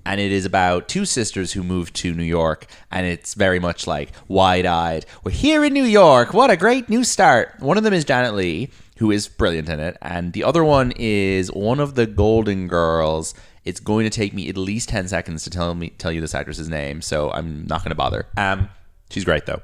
And it is about 2 sisters who moved to New York, and it's very much like wide-eyed. We're here in New York. What a great new start. One of them is Janet Leigh, who is brilliant in it, and the other one is one of the Golden Girls. It's going to take me at least 10 seconds to tell you this actress's name, so I'm not going to bother. She's great though.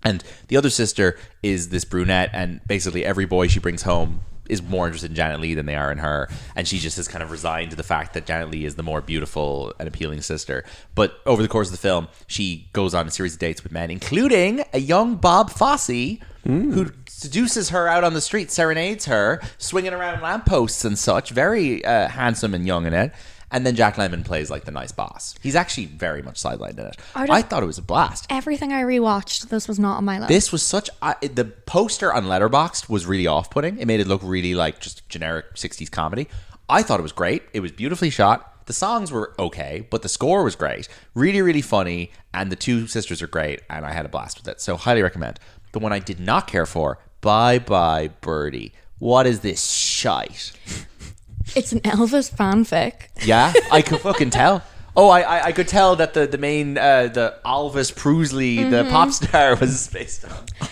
And the other sister is this brunette, and basically every boy she brings home is more interested in Janet Leigh than they are in her, and she just is kind of resigned to the fact that Janet Leigh is the more beautiful and appealing sister. But over the course of the film, she goes on a series of dates with men, including a young Bob Fosse, who seduces her out on the street, serenades her, swinging around lampposts and such. Very handsome and young in it. And then Jack Lemmon plays like the nice boss. He's actually very much sidelined in it. I thought it was a blast. Everything I rewatched, this was not on my list. This was such... the poster on Letterboxd was really off-putting. It made it look really like just generic 60s comedy. I thought it was great. It was beautifully shot. The songs were okay, but the score was great. Really, really funny. And the 2 sisters are great. And I had a blast with it. So highly recommend. The one I did not care for, Bye Bye Birdie. What is this shite? It's an Elvis fanfic. Yeah, I could fucking tell. Oh, I could tell that the main the Elvis Presley, the pop star, was based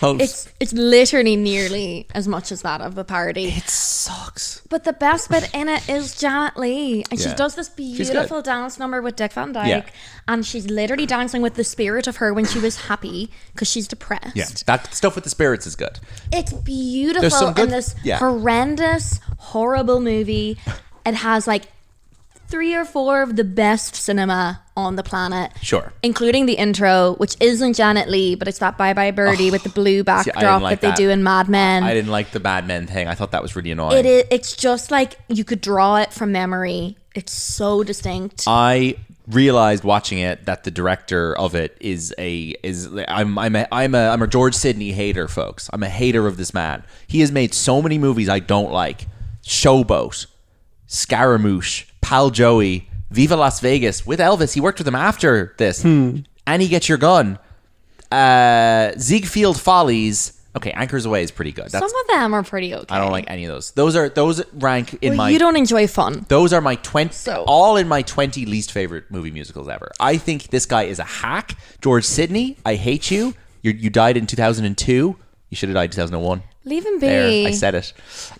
on. It's literally nearly as much as that of a parody. It sucks. But the best bit in it is Janet Leigh, and she Yeah. does this beautiful dance number with Dick Van Dyke, Yeah. and she's literally dancing with the spirit of her when she was happy because she's depressed. Yeah, that stuff with the spirits is good. It's beautiful There's some good- in this yeah. horrendous, horrible movie. It has like 3 or 4 of the best cinema on the planet. Sure. Including the intro, which isn't Janet Leigh, but it's that Bye Bye Birdie with the blue backdrop like that they do in Mad Men. I didn't like the Mad Men thing. I thought that was really annoying. It's just like you could draw it from memory. It's so distinct. I realized watching it that the director of it I'm a George Sidney hater, folks. I'm a hater of this man. He has made so many movies I don't like. Showboat, Scaramouche, Pal Joey, Viva Las Vegas with Elvis. He worked with him after this. Annie Get Your Gun, Ziegfeld Follies. Okay, Anchors Away is pretty good. Some of them are pretty okay. I don't like any of those. Those rank in my. You don't enjoy fun. Those are my 20, So- all in my 20 least favorite movie musicals ever. I think this guy is a hack. George Sidney, I hate you. You died in 2002. You should have died in 2001. Leave him be. There, I said it.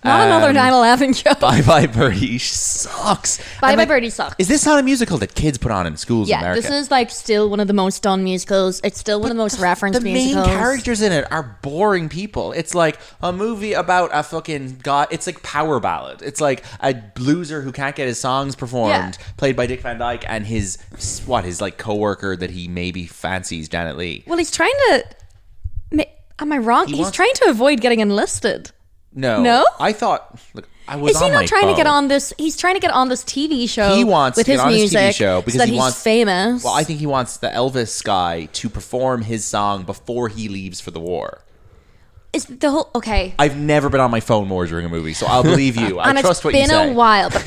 Not another 9/11 joke. Bye Bye Birdie sucks. Bye And Bye Birdie sucks. Is this not a musical that kids put on in schools in Yeah, America? this is like still one of the most done musicals. It's still one of the most referenced the musicals. main characters in it are boring people. It's like a movie about a fucking guy. It's like Power Ballad. It's like a loser who can't get his songs performed, played by Dick Van Dyke, and his like coworker that he maybe fancies, Janet Leigh. Well, he's trying to. Am I wrong? He's wants- trying to avoid getting enlisted. No, I thought. Look, I was. Is he on not my trying to get phone. on this? He's trying to get on this TV show. He wants with to his get on music this TV show because so that he he's wants famous. Well, I think he wants the Elvis guy to perform his song before he leaves for the war. Is the whole okay? I've never been on my phone more during a movie, so I'll believe you. I And trust it's what you been say. a while, but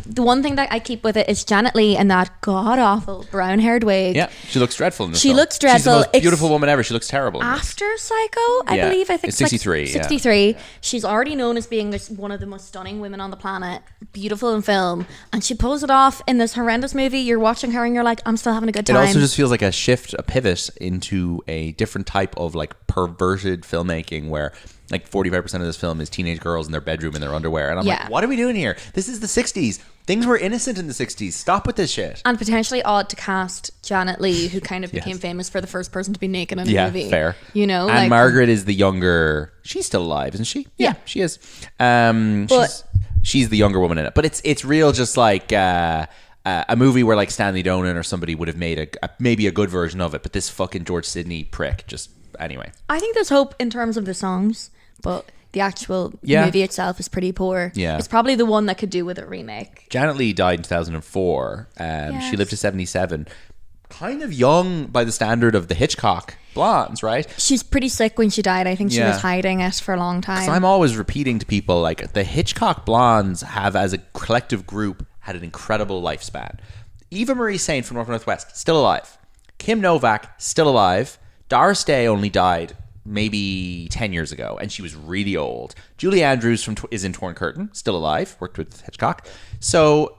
the one thing that I keep with it is Janet Leigh and that god awful brown haired wig. Yeah, she looks dreadful in this She film. looks She's the dreadful. most It's- beautiful woman ever. She looks terrible. In this. After Psycho, I Yeah. believe. I think It's it's like 63, yeah. 63. She's already known as being one of the most stunning women on the planet. Beautiful in film, and she pulls it off in this horrendous movie. You're watching her, and you're like, I'm still having a good It time. also just feels like a pivot into a different type of like perverted filmmaking where like 45% of this film is teenage girls in their bedroom in their underwear. And I'm Yeah. like, what are we doing here? This is the 60s. Things were innocent in the 60s. Stop with this shit. And potentially odd to cast Janet Leigh, who kind of became famous for the first person to be naked in a Yeah, movie. fair. You know? And like, Margaret is the younger. She's still alive, isn't she? Yeah, she is. She's the younger woman in it. But it's real just like a movie where like Stanley Donen or somebody would have made maybe a good version of it. But this fucking George Sidney prick just... Anyway. I think there's hope in terms of the songs, but the actual movie itself is pretty poor. Yeah. It's probably the one that could do with a remake. Janet Leigh died in 2004. She lived to 77. Kind of young by the standard of the Hitchcock blondes, right? She's pretty sick when she died. I think she Yeah. was hiding it for a long time. So I'm always repeating to people, like, the Hitchcock blondes have, as a collective group, had an incredible lifespan. Eva Marie Saint from North Northwest, still alive. Kim Novak, still alive. Doris Day only died maybe 10 years ago, and she was really old. Julie Andrews is in Torn Curtain, still alive, worked with Hitchcock. So,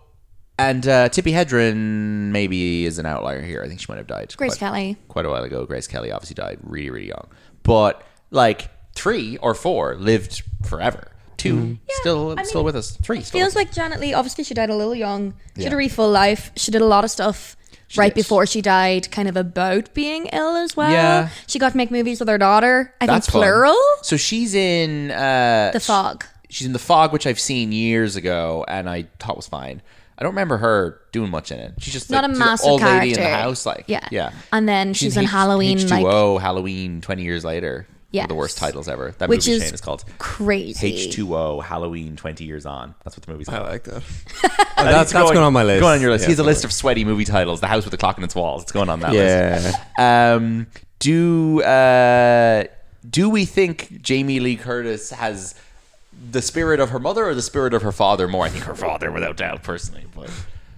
and Tippi Hedren maybe is an outlier here. I think she might have died Grace Kelly. quite a while ago. Grace Kelly obviously died really, really young. But like 3 or 4 lived forever. 2 still with us. 3 It still. feels like Janet Leigh, obviously she died a little young. She had Yeah. a really full life. She did a lot of stuff right did. before she died, kind of about being ill as well. Yeah. She got to make movies with her daughter. I That's think fun. plural. So she's in The Fog. She's in The Fog, which I've seen years ago, and I thought was fine. I don't remember her doing much in it. She's just Not like a the massive old lady character. in the house, like Yeah. And then she's in H- Halloween, H2O, Halloween 20 years later. One of the Yes. worst titles ever. That Which movie is chain is called crazy. H2O, Halloween 20 years on. That's what the movie's I called. like that. That's going on my list. Go on your list. Yeah, He has a it's list of sweaty movie titles. The House with the Clock in its Walls. It's going on that list. Yeah. Do we think Jamie Lee Curtis has the spirit of her mother or the spirit of her father more? I think her father, without doubt, personally. But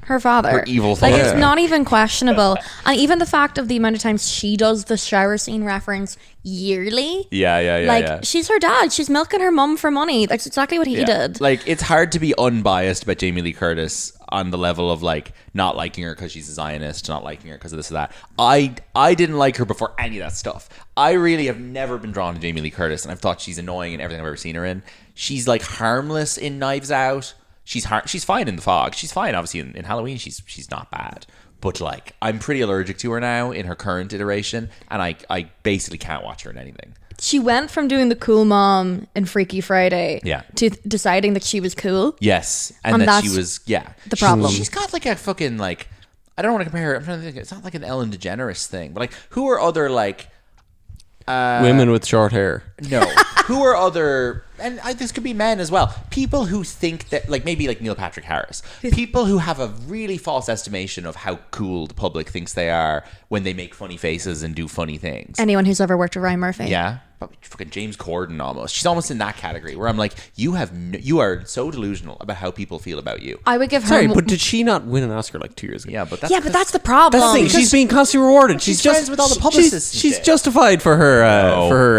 Her father. Her evil Like, father. it's not even questionable. And even the fact of the amount of times she does the shower scene reference yearly. yeah. She's her dad. She's milking her mum for money. That's exactly what he did. Like, it's hard to be unbiased about Jamie Lee Curtis on the level of like not liking her because she's a Zionist, not liking her because of this or that. I didn't like her before any of that stuff. I really have never been drawn to Jamie Lee Curtis, and I've thought she's annoying in everything I've ever seen her in. She's like harmless in Knives Out. She's fine in The Fog. She's fine, obviously, in Halloween. She's not bad. But like, I'm pretty allergic to her now in her current iteration, and I basically can't watch her in anything. She went from doing the cool mom in Freaky Friday Yeah. to deciding that she was cool. Yes, and And that she that's was the problem. She's got like a fucking like. I don't want to compare her. I'm trying to think. It's not like an Ellen DeGeneres thing, but like, who are other like. Women with short hair. No. Who are other, and this could be men as well, people who think that, like maybe like Neil Patrick Harris, people who have a really false estimation of how cool the public thinks they are when they make funny faces and do funny things. Anyone who's ever worked with Ryan Murphy. Yeah. Probably fucking James Corden almost. She's almost in that category where I'm like, you are so delusional about how people feel about you. I would give her. Sorry, but did she not win an Oscar like 2 years ago? Yeah, but that's yeah, but that's the problem. That's the thing. She's being constantly rewarded. she's friends with all the publicists and She's shit. justified for her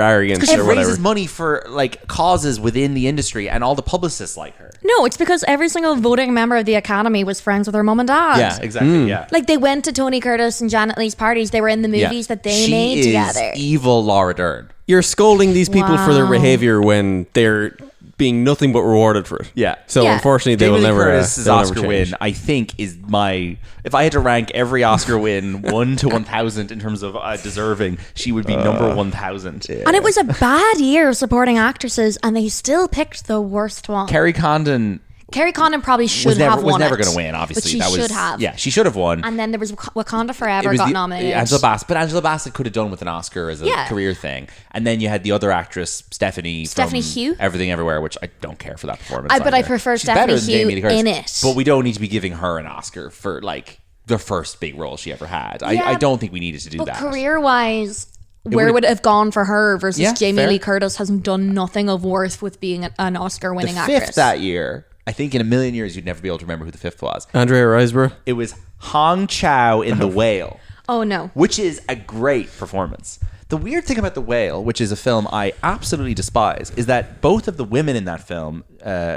arrogance because she or whatever. raises money for like causes within the industry, and all the publicists like her. No, it's because every single voting member of the Academy was friends with her mum and dad. Yeah, exactly. Yeah. Like, they went to Tony Curtis and Janet Leigh's parties. They were in the movies that they she made is together. Evil Laura Dern. You're scolding these people for their Wow. behavior when they're being nothing but rewarded for it. Yeah. So Yeah. unfortunately, they Jamie will Lee never. Curtis's they'll Oscar never change. win, I think, is my. If I had to rank every Oscar win 1 to 1,000 in terms of deserving, she would be number 1,000. And it was a bad year of supporting actresses, and they still picked the worst one. Carrie Condon Carrie Condon probably should was never have won going it, to win. Obviously, but she that was should have. Yeah, she should have won. And then there was Wakanda It Forever was got the- nominated. Angela Bassett, but Angela Bassett could have done with an Oscar as a Yeah. career thing. And then you had the other actress, Stephanie from Hugh? Everything Everywhere, which I don't care for that performance. But I either. prefer She's Stephanie better than Hugh Jamie Lee Curtis. in it. But we don't need to be giving her an Oscar for like the first big role she ever had. Yeah. I don't think we needed to do But that. career-wise, where would've- would it have gone for her versus Yeah, Jamie fair. Lee Curtis has done nothing of worth with being an Oscar-winning the actress. fifth that year, I think in a million years you'd never be able to remember who the fifth was. Andrea Riseborough. It was Hong Chow in The Whale. Oh, no. Which is a great performance. The weird thing about The Whale, which is a film I absolutely despise, is that both of the women in that film,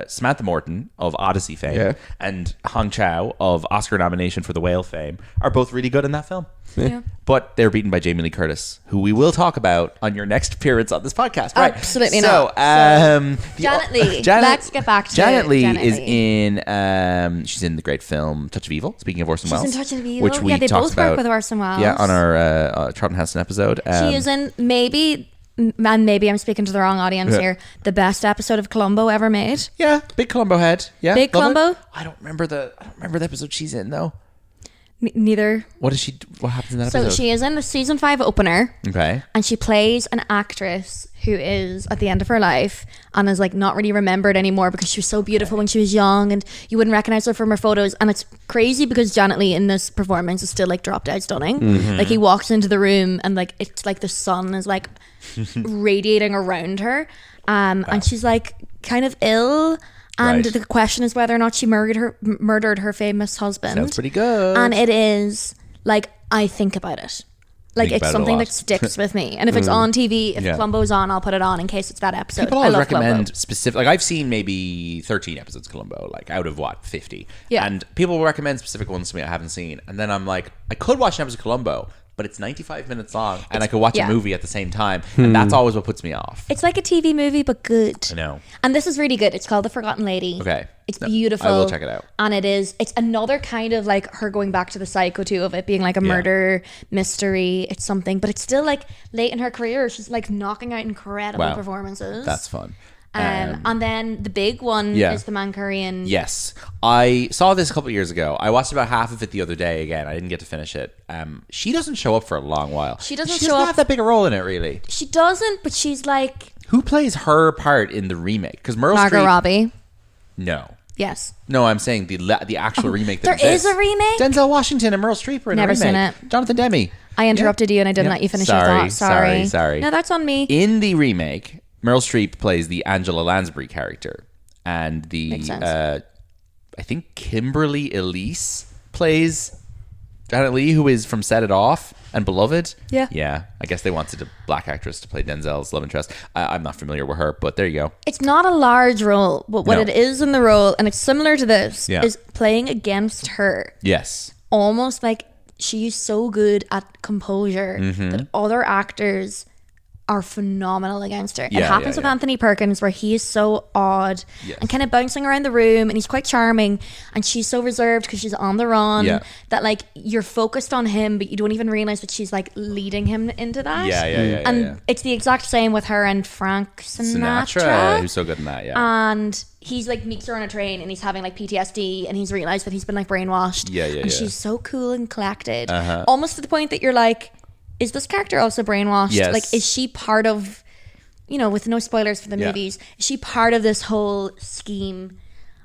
Samantha Morton of Odyssey fame Yeah. and Hong Chow of Oscar nomination for The Whale fame, are both really good in that film. Yeah. But they're beaten by Jamie Lee Curtis, who we will talk about on your next appearance on this podcast. Right. Absolutely so, not. Janet Leigh. Let's get back to Janet Leigh. Janet is Leigh. in. She's in the great film Touch of Evil. Speaking of Orson Welles, She's in Touch of Evil. which we they talked both about, work with Orson Welles. Yeah, on our Charlton Heston episode. She is in maybe I'm speaking to the wrong audience here. The best episode of Columbo ever made. Yeah, big Columbo head. Yeah, Big love Columbo? it. I don't remember the episode she's in though. Neither. What happens in that So episode? she is in the season 5 opener. Okay. And she plays an actress who is at the end of her life and is like not really remembered anymore because she was so beautiful when she was young and you wouldn't recognize her from her photos. And it's crazy because Janet Leigh in this performance is still like drop dead stunning. Like he walks into the room and like it's like the sun is like radiating around her. And she's like kind of ill. And Right. the question is whether or not she murdered her famous husband. Sounds pretty good. And it is like I think about it. Like Think it's about it a something lot. that sticks with me. And if it's on TV, if Yeah. Columbo's on, I'll put it on in case it's that episode. People I always love recommend Columbo. specific. Like I've seen maybe 13 episodes of Columbo, like out of 50. Yeah. And people will recommend specific ones to me I haven't seen, and then I'm like, I could watch an episode of Columbo, but it's 95 minutes long, and I could watch yeah. a movie at the same time, and that's always what puts me off. It's like a TV movie, but good. I know. And this is really good. It's called The Forgotten Lady. Okay. It's No, beautiful. I will check it out. And it's another kind of like her going back to the psycho too of it being like a murder mystery. It's something, but it's still like late in her career. She's like knocking out incredible Wow. performances. That's fun. And then the big one Yeah. is the Mancurian. Yes, I saw this a couple of years ago. I watched about half of it the other day. Again, I didn't get to finish it. She doesn't show up for a long while. She doesn't She show doesn't up- have that big a role in it, really. She doesn't, but she's like Who plays her part in the remake? Because Meryl Margot Streep. Robbie. No, Yes. no, I'm saying the actual remake. That There is exists. a remake? Denzel Washington and Meryl Streep are in Never a remake. seen it. Jonathan Demme. I interrupted you and I didn't Yeah. let you finish Sorry, your thought. Sorry. sorry. No, that's on me. In the remake, Meryl Streep plays the Angela Lansbury character, and the Makes sense. I think Kimberly Elise plays Janet Leigh, who is from Set It Off and Beloved. Yeah. I guess they wanted a black actress to play Denzel's love interest. I'm not familiar with her, but there you go. It's not a large role, but what No. it is in the role, and it's similar to this, Yeah. is playing against her. Yes. Almost like she's so good at composure Mm-hmm. that other actors are phenomenal against her. Yeah, it happens yeah, with yeah. Anthony Perkins where he is so odd Yes. and kind of bouncing around the room and he's quite charming and she's so reserved because she's on the run Yeah. that like you're focused on him but you don't even realize that she's like leading him into that. Yeah. And it's the exact same with her and Frank Sinatra. who's so good in that. Yeah. And he's like meets her on a train and he's having like PTSD and he's realized that he's been like brainwashed. Yeah, And yeah. she's so cool and collected. Almost to the point that you're like, is this character also brainwashed? Yes. Like, is she part of, with no spoilers for the Yeah. movies, is she part of this whole scheme?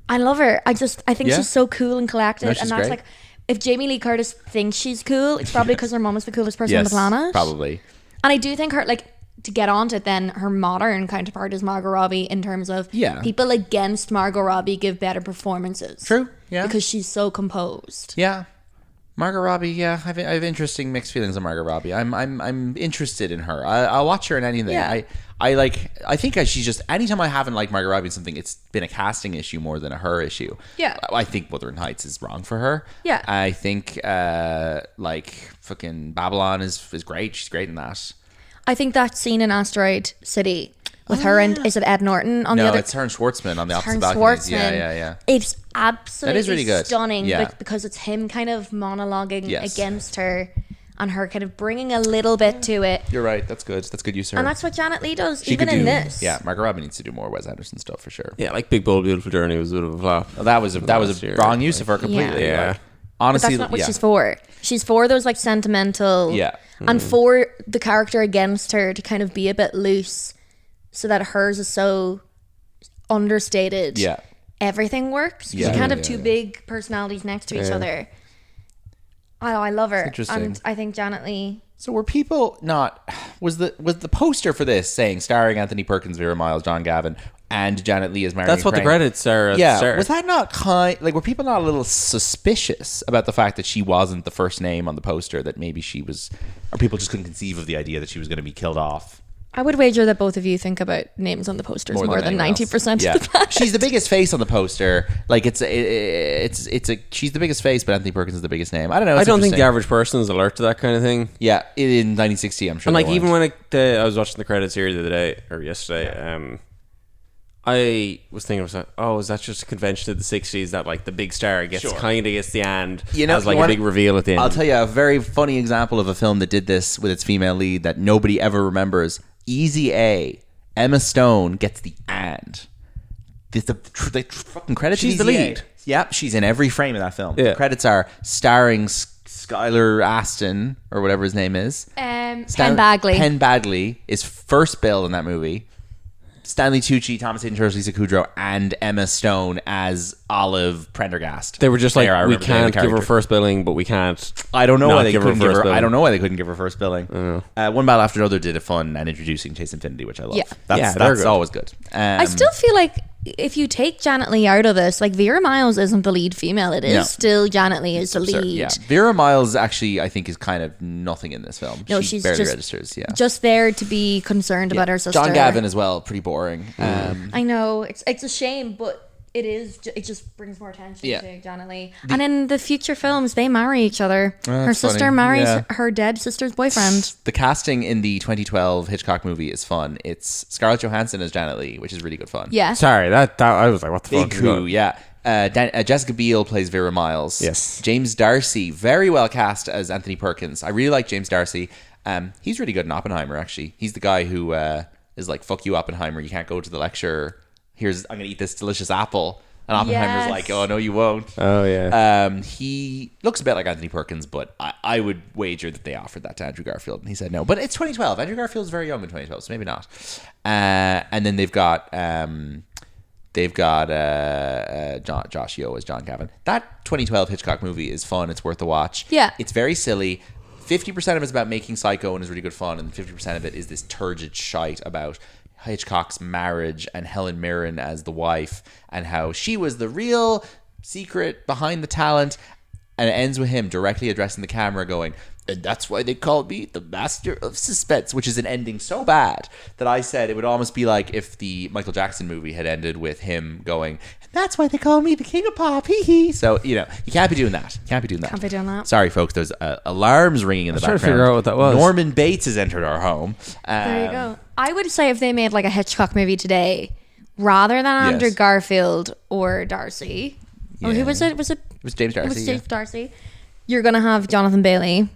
I love her. I think Yeah. she's so cool and collected. No, she's and that's great. like, if Jamie Lee Curtis thinks she's cool, it's probably because her mom is the coolest person on the Yes, planet. probably. And I do think her, like, to get onto it then, her modern counterpart is Margot Robbie in terms of Yeah. people against Margot Robbie give better performances. True, yeah. Because she's so composed. Yeah. Margot Robbie, yeah, I have interesting mixed feelings on Margot Robbie. I'm interested in her. I'll watch her in anything. Yeah. I think she's just anytime I haven't liked Margot Robbie in something, it's been a casting issue more than a her issue. Yeah. I think Wuthering Heights is wrong for her. Yeah. I think fucking Babylon is great. She's great in that. I think that scene in Asteroid City with her and, is it Ed Norton on the No, other? it's her and Schwartzman on the opposite Aaron balconies. Schwartzman. Yeah. It's absolutely That is really good. stunning Yeah. because it's him kind of monologuing Yes. against her and her kind of bringing a little bit to it. You're right. That's good. That's good use of her. And that's what Janet Leigh does, She even could in do- this. Yeah, Margot Robbie needs to do more Wes Anderson stuff for sure. Yeah, like Big Bold Beautiful Journey was a bit of a flop. That was a Last year, wrong use of her completely. Yeah. Like, But honestly, that's not what yeah. she's for. She's for those like sentimental, Yeah. and for the character against her to kind of be a bit loose, so that hers is so understated. Yeah. Everything works. 'Cause Yeah, you can't yeah, have two yeah. big personalities next to each other. I love her, interesting. and I think Janet Leigh. So were people not? Was the poster for this saying starring Anthony Perkins, Vera Miles, John Gavin, and Janet Leigh as Marian? That's what the Crane? credits are. At the Yeah, start. was that not were people not a little suspicious about the fact that she wasn't the first name on the poster? That maybe she was, or people just couldn't conceive of the idea that she was going to be killed off. I would wager that both of you think about names on the posters more than 90% Yeah. of the time. She's the biggest face on the poster. Like she's the biggest face, but Anthony Perkins is the biggest name. I don't know. I It's don't think the interesting. average person is alert to that kind of thing. Yeah, in 1960, I'm sure. And like they even weren't. when I was watching the credits here the other day or yesterday, I was thinking, is that just a convention of the 60s that like the big star gets the end, has like a big reveal at the end? I'll tell you a very funny example of a film that did this with its female lead that nobody ever remembers. Easy A. Emma Stone gets the and. The fucking credits. She's the Easy A. lead. Yep, she's in every frame of that film. Yeah. The credits are starring Skylar Aston or whatever his name is. Penn Badgley. Penn Badgley is first bill in that movie. Stanley Tucci, Thomas Hayden Church, Lisa Kudrow, and Emma Stone as Olive Prendergast. They were just like, There, I we remember the name of can't the give her character. first billing, but we can't. I don't know not why they give her couldn't give first her. billing. I don't know why they couldn't give her first billing. One Battle After Another did a fun and introducing Chase Infinity, which I love. Yeah. That's they're good. always good. I still feel like if you take Janet Leigh out of this, like Vera Miles isn't the lead female. It is No. still Janet Leigh is the lead. Yeah, Vera Miles actually I think is kind of nothing in this film. No, she she's barely just registers. Yeah, just there to be concerned about her sister. John Gavin as well, pretty boring. I know it's a shame, but it is. It just brings more attention Yeah. to Janet Leigh. And in the future films, they marry each other. Her that's sister funny. marries Yeah. her dead sister's boyfriend. The casting in the 2012 Hitchcock movie is fun. It's Scarlett Johansson as Janet Leigh, which is really good fun. Yeah. Sorry, that I was like, what the Big fuck? coup, yeah. Jessica Biel plays Vera Miles. Yes. James Darcy, very well cast as Anthony Perkins. I really like James Darcy. He's really good in Oppenheimer, actually. He's the guy who is like, fuck you, Oppenheimer. You can't go to the lecture. I'm going to eat this delicious apple. And Oppenheimer's Yes. like, oh, no, you won't. Oh yeah. He looks a bit like Anthony Perkins, but I would wager that they offered that to Andrew Garfield, and he said no. But it's 2012. Andrew Garfield's very young in 2012, so maybe not. And then they've got Josh Yeo as John Gavin. That 2012 Hitchcock movie is fun. It's worth a watch. Yeah. It's very silly. 50% of it's about making Psycho and is really good fun, and 50% of it is this turgid shite about Hitchcock's marriage and Helen Mirren as the wife and how she was the real secret behind the talent. And it ends with him directly addressing the camera going, and that's why they called me the master of suspense, which is an ending so bad that I said it would almost be like if the Michael Jackson movie had ended with him going, and that's why they call me the king of pop, hee hee. So, you can't be doing that. Can't be doing that. Sorry, folks, there's alarms ringing in the trying background. to figure out what that was. Norman Bates has entered our home. There you go. I would say if they made like a Hitchcock movie today, rather than Andrew Yes. Garfield or Darcy, or who was it? It was James Darcy. It was James Darcy. You're gonna have Jonathan Bailey.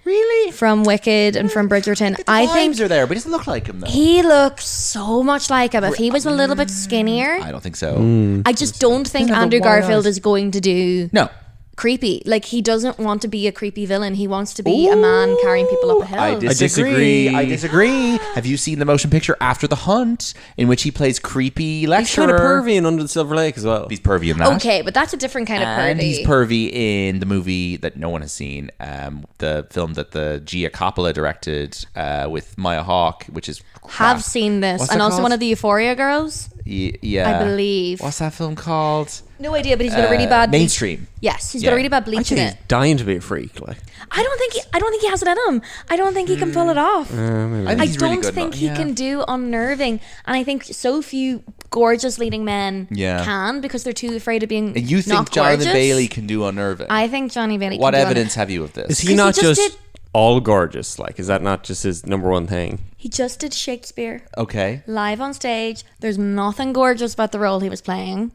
Really? From Wicked and from Bridgerton. I think vibes are there, but he doesn't look like him though. he looks so much like him. If he was a little bit skinnier, I don't think so. I just don't think Doesn't have Andrew the wide Garfield eyes. is going to do No. creepy. Like, he doesn't want to be a creepy villain. He wants to be a man carrying people up a hill. I disagree. disagree. Have you seen the motion picture After the Hunt, in which he plays creepy He's lecturer? kind of pervy in Under the Silver Lake as well. He's pervy in that. Okay, but that's a different kind of And pervy. he's pervy in the movie that no one has seen, the film that the Gia Coppola directed with Maya Hawke, which is crap. Have seen this. What's And that also called? one of the Euphoria girls. Yeah, I believe. What's that film called? No idea, but he's got a really bad Mainstream. Yes, he's got a really bad I bleach in think it. he's dying to be a freak. Like, I don't think he has it in him. I don't think he can pull it off. I I he's really don't good think in- he yeah. can do unnerving, and I think so few gorgeous leading men Yeah. can because they're too afraid of being And you think not Jonathan gorgeous. Bailey can do unnerving? I think Johnny Bailey. What can do evidence have you of this? is he 'Cause not he just just did- all gorgeous? Like, is that not just his number one thing? He just did Shakespeare Okay. live on stage. There's nothing gorgeous about the role he was playing.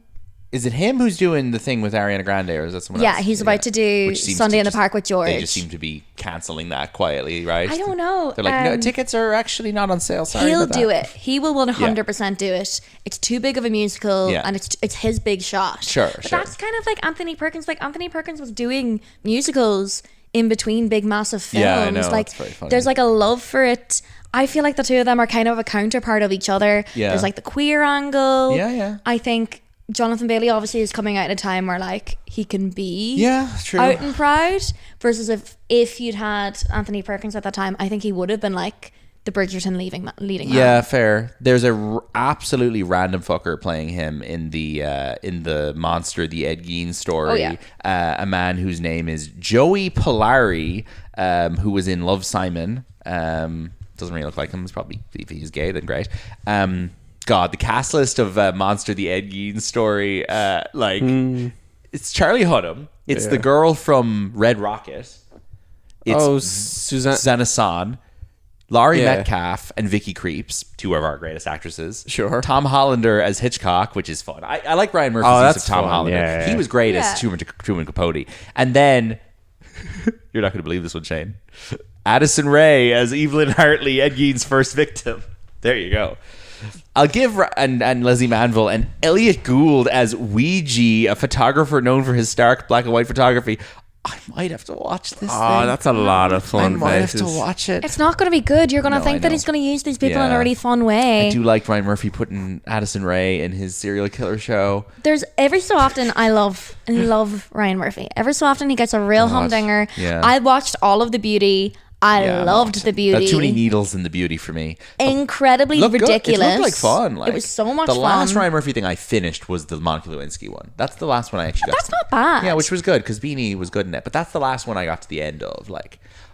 Is it him who's doing the thing with Ariana Grande, or is that someone else? Yeah, he's about to do Which seems Sunday to in the just- Park with George. They just seem to be cancelling that quietly, right? I don't know. They're like, no, tickets are actually not on sale. Sorry He'll about do that. it. He will 100% do it. It's too big of a musical, Yeah. and it's his big shot. Sure, but sure. that's kind of like Anthony Perkins. Like, Anthony Perkins was doing musicals in between big, massive films. Yeah, I know. Like, It's very funny. there's like a love for it. I feel like the two of them are kind of a counterpart of each other. Yeah. There's like the queer angle. Yeah, yeah. I think Jonathan Bailey obviously is coming out at a time where like he can be Yeah, true. out and proud. Versus if you'd had Anthony Perkins at that time, I think he would have been like the Bridgerton leading man. Yeah, fair. There's a absolutely random fucker playing him in the Monster, the Ed Gein story. Oh, yeah. A man whose name is Joey Polari, who was in Love, Simon. doesn't really look like him. It's probably, if he's gay, then great. God, the cast list of Monster, the Ed Gein story, it's Charlie Hunnam. It's the girl from Red Rocket. It's Susanna Son, Laurie Metcalf, and Vicky Creeps, two of our greatest actresses. Sure. Tom Hollander as Hitchcock, which is fun. I like Ryan Murphy's use of Tom Hollander. Yeah. He was great as Truman Capote. And then, you're not going to believe this one, Shane. Addison Rae as Evelyn Hartley, Ed Gein's first victim. There you go. I'll give and Leslie Manville and Elliot Gould as Ouija, a photographer known for his stark black and white photography. I might have to watch this thing. That's a lot of fun. I might have to watch it. It's not going to be good. You're going to think that he's going to use these people in a really fun way. I do like Ryan Murphy putting Addison Rae in his serial killer show. There's every so often I love Ryan Murphy. Every so often he gets a real humdinger. Yeah. I watched all of The Beauty. I loved The Beauty. Too many needles in The Beauty for me. Incredibly ridiculous. It looked like fun. It was so much fun. The last Ryan Murphy thing I finished was the Monica Lewinsky one. That's the last one I actually got. That's not bad. Yeah, which was good because Beanie was good in it. But that's the last one I got to the end of.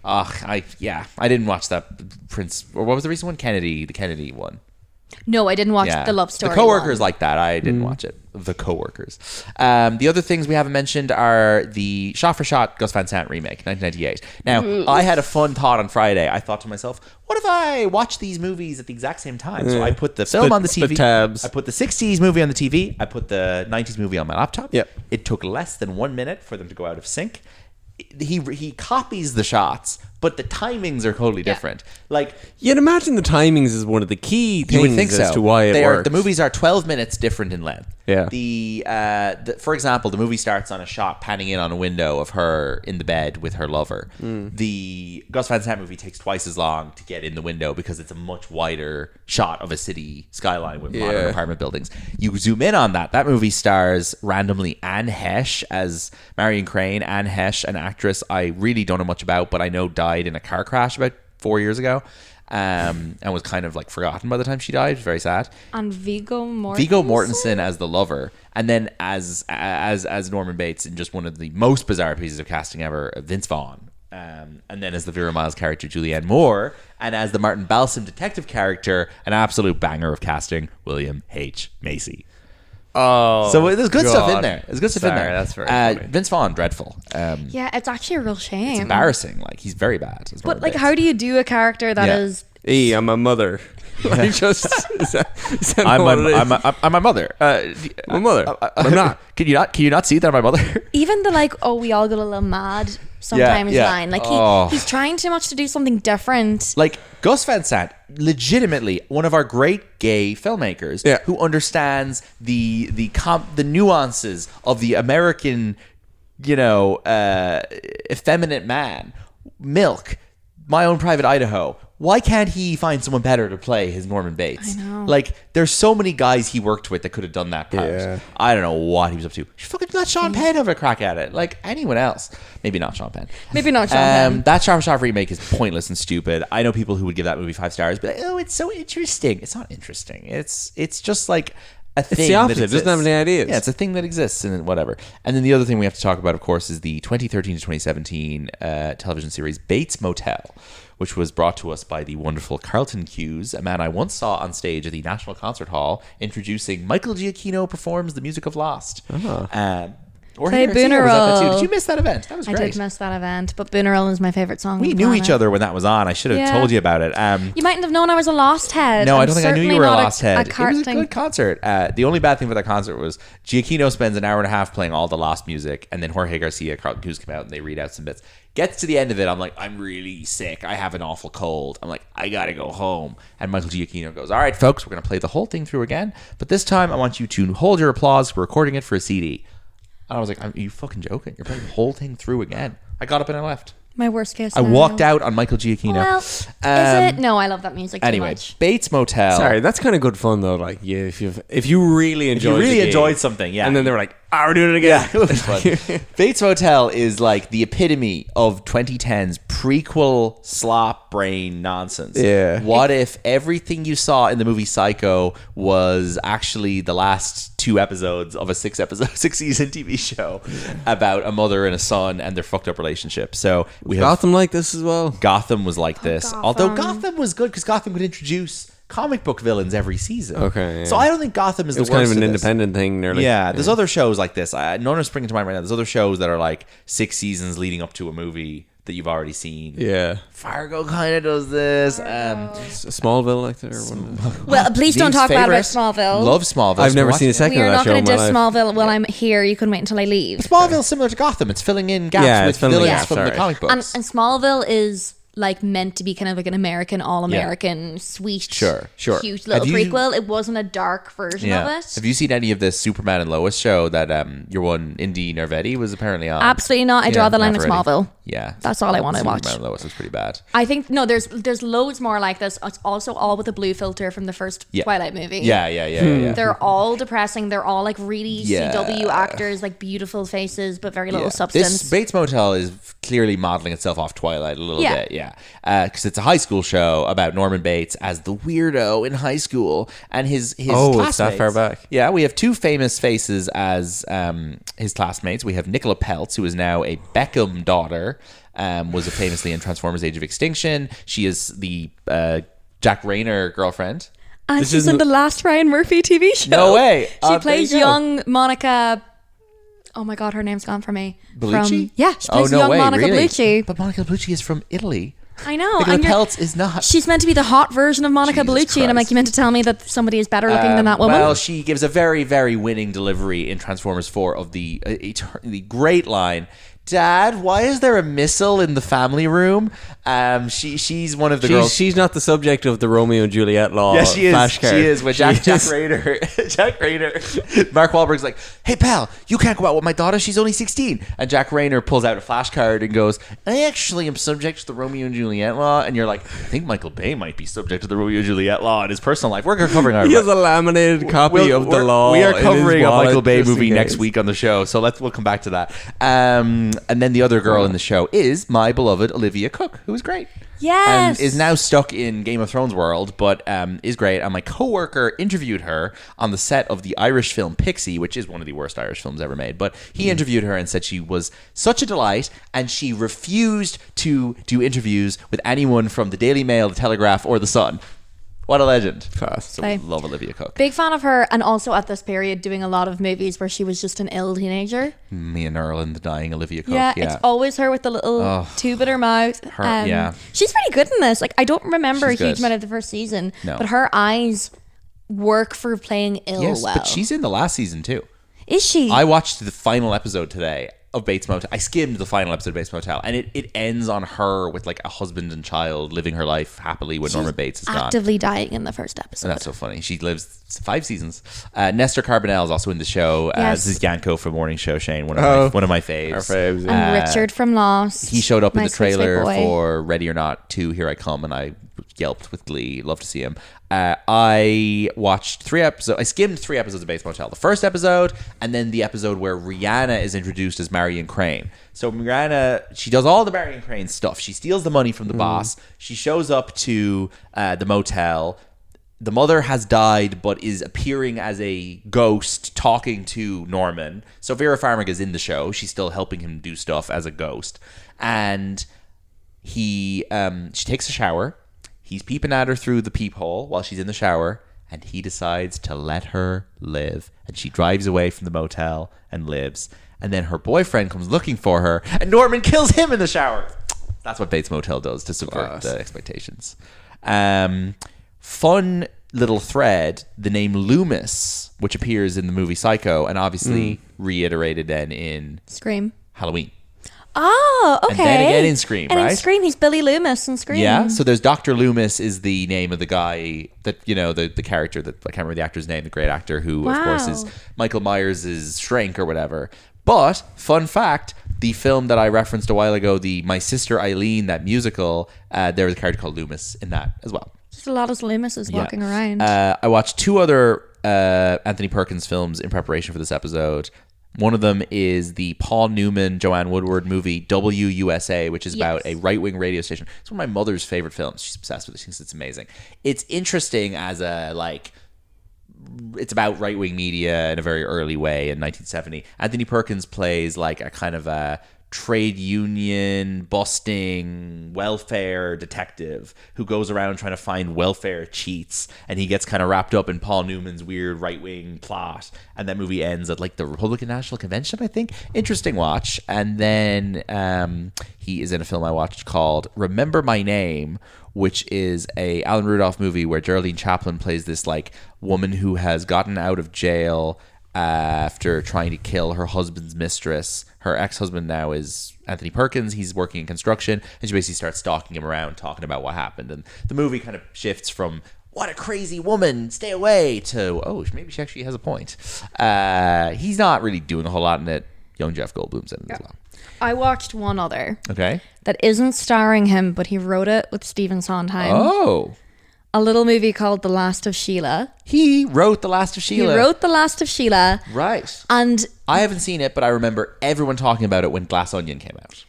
I didn't watch that Prince, or what was the recent one? The Kennedy one. No, I didn't watch the love story. The Coworkers like that. I didn't watch it. The Coworkers. The other things we haven't mentioned are the Shot for Shot Gus Van Sant remake, 1998. Now, I had a fun thought on Friday. I thought to myself, what if I watch these movies at the exact same time? So I put the film on the TV. Tabs. I put the 60s movie on the TV. I put the 90s movie on my laptop. Yep. It took less than 1 minute for them to go out of sync. He copies the shots, but the timings are totally different. Like, you'd imagine the timings is one of the key things you would think as so. to why it works. The movies are 12 minutes different in length. Yeah. For example, the movie starts on a shot panning in on a window of her in the bed with her lover. The Gus Van Sant movie takes twice as long to get in the window because it's a much wider shot of a city skyline with modern apartment buildings. You zoom in on that. That movie stars randomly Anne Hesh as Marian Crane. Anne Hesh, an actress I really don't know much about, but I know died in a car crash about 4 years ago. And was kind of like forgotten by the time she died. It was very sad. And Viggo Mortensen as the lover, and then as Norman Bates in just one of the most bizarre pieces of casting ever, Vince Vaughn. And then as the Vera Miles character, Julianne Moore, and as the Martin Balsam detective character, an absolute banger of casting, William H. Macy. Oh, so there's good stuff in there. There's good stuff in there. That's very funny. Vince Vaughn, dreadful. Yeah, it's actually a real shame. It's embarrassing. Like, he's very bad. But like, how do you do a character that is? Hey, I'm a mother. Like, just is that I'm my mother. My mother. I'm not. Can you not see that I'm my mother? Even the like, oh, we all get a little mad sometimes line. Like he's trying too much to do something different. Like Gus Van Sant, legitimately one of our great gay filmmakers who understands the nuances of the American, effeminate man. Milk, My Own Private Idaho. Why can't he find someone better to play his Norman Bates? I know. Like, there's so many guys he worked with that could have done that part. Yeah. I don't know what he was up to. Fucking let Sean Penn have a crack at it. Like, anyone else. Maybe not Sean Penn. That Shot for Shot remake is pointless and stupid. I know people who would give that movie 5 stars, but like, oh, it's so interesting. It's not interesting. It's just like a thing. It's the opposite. It doesn't have any ideas. Yeah, it's a thing that exists and whatever. And then the other thing we have to talk about, of course, is the 2013 to 2017 television series Bates Motel, which was brought to us by the wonderful Carlton Cuse, a man I once saw on stage at the National Concert Hall introducing Michael Giacchino Performs the Music of Lost. Or Play Boonerall. Did you miss that event? That was great. I did miss that event, but Boonerall is my favorite song. We knew each other when that was on. I should have told you about it. You mightn't have known I was a Lost Head. No, I don't think I knew you were a Lost Head. It was a good concert. The only bad thing for that concert was Giacchino spends an hour and a half playing all the Lost music, and then Jorge Garcia, Carlton Cuse come out and they read out some bits. Gets to the end of it, I'm like, I'm really sick. I have an awful cold. I'm like, I gotta go home. And Michael Giacchino goes, all right, folks, we're gonna play the whole thing through again, but this time I want you to hold your applause. We're recording it for a CD. And I was like, are you fucking joking? You're playing the whole thing through again. I got up and I left. My worst case scenario. I walked out on Michael Giacchino. Well, is it? No, I love that music too much. Bates Motel. Sorry, that's kind of good fun though. Like, if you really enjoyed enjoyed something, yeah. And then they were like, we're doing it again. It was fun. Bates Motel is like the epitome of 2010's prequel slop brain nonsense. Yeah. What if everything you saw in the movie Psycho was actually the last 2 episodes of a 6-season TV show about a mother and a son and their fucked up relationship? So we have Gotham like this as well. Gotham was like this. Gotham. Although Gotham was good because Gotham could introduce comic book villains every season. Okay, yeah. So I don't think Gotham is It was the worst kind of an of this. independent thing nearly. Yeah, there's other shows like this. None are springing to mind right now. There's other shows that are like 6 seasons leading up to a movie that you've already seen. Yeah. Fargo kind of does this. Smallville like that. Or one. Well, please don't Neve's talk bad about favorite. Smallville. Love Smallville. I've never Watch seen a it. second We are of that not show going in to my diss life. Smallville while I'm here. You can wait until I leave. Smallville's similar to Gotham. It's filling in gaps Yeah, with it's filling in villains gaps, from the alright. comic And books. Smallville is like meant to be kind of like an American, all-American, sweet, Sure. cute little Have you- prequel. It wasn't a dark version of it. Have you seen any of this Superman and Lois show that your one Indy Nervetti was apparently on? Absolutely not. I draw the line at not already. Smallville. Yeah. That's all I want to Superman watch. and Lois was pretty bad. I think no. There's loads more like this. It's also all with a blue filter from the first Yeah. Twilight movie. Yeah. They're all depressing. They're all like really Yeah. CW actors, like beautiful faces, but very little Yeah. substance. This Bates Motel is clearly modeling itself off Twilight a little Yeah. bit, because it's a high school show about Norman Bates as the weirdo in high school and his Oh, classmates. it's that far back. Yeah, we have 2 famous faces as his classmates. We have Nicola Peltz, who is now a Beckham daughter, was famously in Transformers: Age of Extinction. She is the Jack Rayner girlfriend. And This she's in isn't- the last Ryan Murphy TV show. No way. She There plays you go. young Monica. Oh my god, her name's gone for me. Bellucci? Yeah, she plays young Monica Bellucci. But Monica Bellucci is from Italy. I know. Nicola and you're- Peltz is not. She's meant to be the hot version of Monica Jesus Bellucci, and I'm like, Christ. you meant to tell me that somebody is better looking than that woman? Well, she gives a very, very winning delivery in Transformers 4 of the great line, "Dad, why is there a missile in the family room?" She's one of the girls. She's not the subject of the Romeo and Juliet law. Yeah, she is. flashcard. She is. When Jack is. Rayner, Mark Wahlberg's like, "Hey pal, you can't go out with my daughter. She's only 16." And Jack Rayner pulls out a flashcard and goes, "I actually am subject to the Romeo and Juliet law." And you're like, "I think Michael Bay might be subject to the Romeo and Juliet law in his personal life." We're covering our. He has a laminated copy of the law. We are in his covering a wallet, Michael Bay just in movie next case. week on the show, so we'll come back to that. And then the other girl in the show is my beloved Olivia Cook, who is great. Yes. And is now stuck in Game of Thrones world, but is great. And my coworker interviewed her on the set of the Irish film Pixie, which is one of the worst Irish films ever made. But he interviewed her and said she was such a delight, and she refused to do interviews with anyone from the Daily Mail, the Telegraph, or the Sun. What a legend. Class. So Right. love Olivia Cook. Big fan of her, and also at this period doing a lot of movies where she was just an ill teenager. Mia Earl and the dying Olivia Cook. Yeah, it's always her with the little tube in her mouth. yeah. She's pretty good in this. Like, I don't remember She's a huge good. amount of the first season, No. but her eyes work for playing ill Yes, well. but she's in the last season too. Is she? I watched the final episode today of Bates Motel. I skimmed the final episode of Bates Motel, and it ends on her with like a husband and child living her life happily when Norma Bates is gone. actively dying in the first episode. And that's so funny. She lives 5 seasons. Nestor Carbonell is also in the show. Yes. This is Yanko from Morning Show Shane, one of my faves. Our faves, yeah. And Richard from Lost. He showed up in My the sweet, sweet trailer boy. for Ready or Not 2, Here I Come, and I yelped with glee. Love to see him. I watched 3 episodes. I skimmed 3 episodes of Bates Motel. The first episode, and then the episode where Rihanna is introduced as Marian Crane. So Rihanna, she does all the Marian Crane stuff. She steals the money from the boss. She shows up to the motel. The mother has died, but is appearing as a ghost talking to Norman. So Vera Farmiga is in the show. She's still helping him do stuff as a ghost. And she takes a shower. He's peeping at her through the peephole while she's in the shower. And he decides to let her live. And she drives away from the motel and lives. And then her boyfriend comes looking for her. And Norman kills him in the shower. That's what Bates Motel does to subvert the expectations. Fun little thread, the name Loomis, which appears in the movie Psycho and obviously reiterated then in Scream. Halloween. Oh, okay. And then again in Scream, and right? in Scream, he's Billy Loomis in Scream. Yeah, so there's Dr. Loomis is the name of the guy that, you know, the character that, I can't remember the actor's name, the great actor who, of course, is Wow. Michael Myers' shrink or whatever. But, fun fact, the film that I referenced a while ago, the My Sister Eileen, that musical, there was a character called Loomis in that as well. Just a lot of Loomises walking around. I watched 2 other Anthony Perkins films in preparation for this episode. One of them is the Paul Newman, Joanne Woodward movie WUSA, which is about a right-wing radio station. It's one of my mother's favorite films. She's obsessed with it. She thinks it's amazing. It's interesting as a, like, it's about right-wing media in a very early way in 1970. Anthony Perkins plays like a kind of a trade union busting welfare detective who goes around trying to find welfare cheats, and he gets kind of wrapped up in Paul Newman's weird right-wing plot, and that movie ends at like the Republican National Convention, I think. Interesting watch. And then he is in a film I watched called Remember My Name, which is a Alan Rudolph movie where Geraldine Chaplin plays this like woman who has gotten out of jail after trying to kill her husband's mistress. Her ex-husband now is Anthony Perkins. He's working in construction, and she basically starts stalking him around, talking about what happened. And the movie kind of shifts from "what a crazy woman, stay away" to "oh, maybe she actually has a point." He's not really doing a whole lot in it. Young Jeff Goldblum's in it as well. I watched one other. Okay. That isn't starring him, but he wrote it with Stephen Sondheim. Oh. A little movie called The Last of Sheila. He wrote The Last of Sheila. He wrote The Last of Sheila. Right. And I haven't seen it, but I remember everyone talking about it when Glass Onion came out.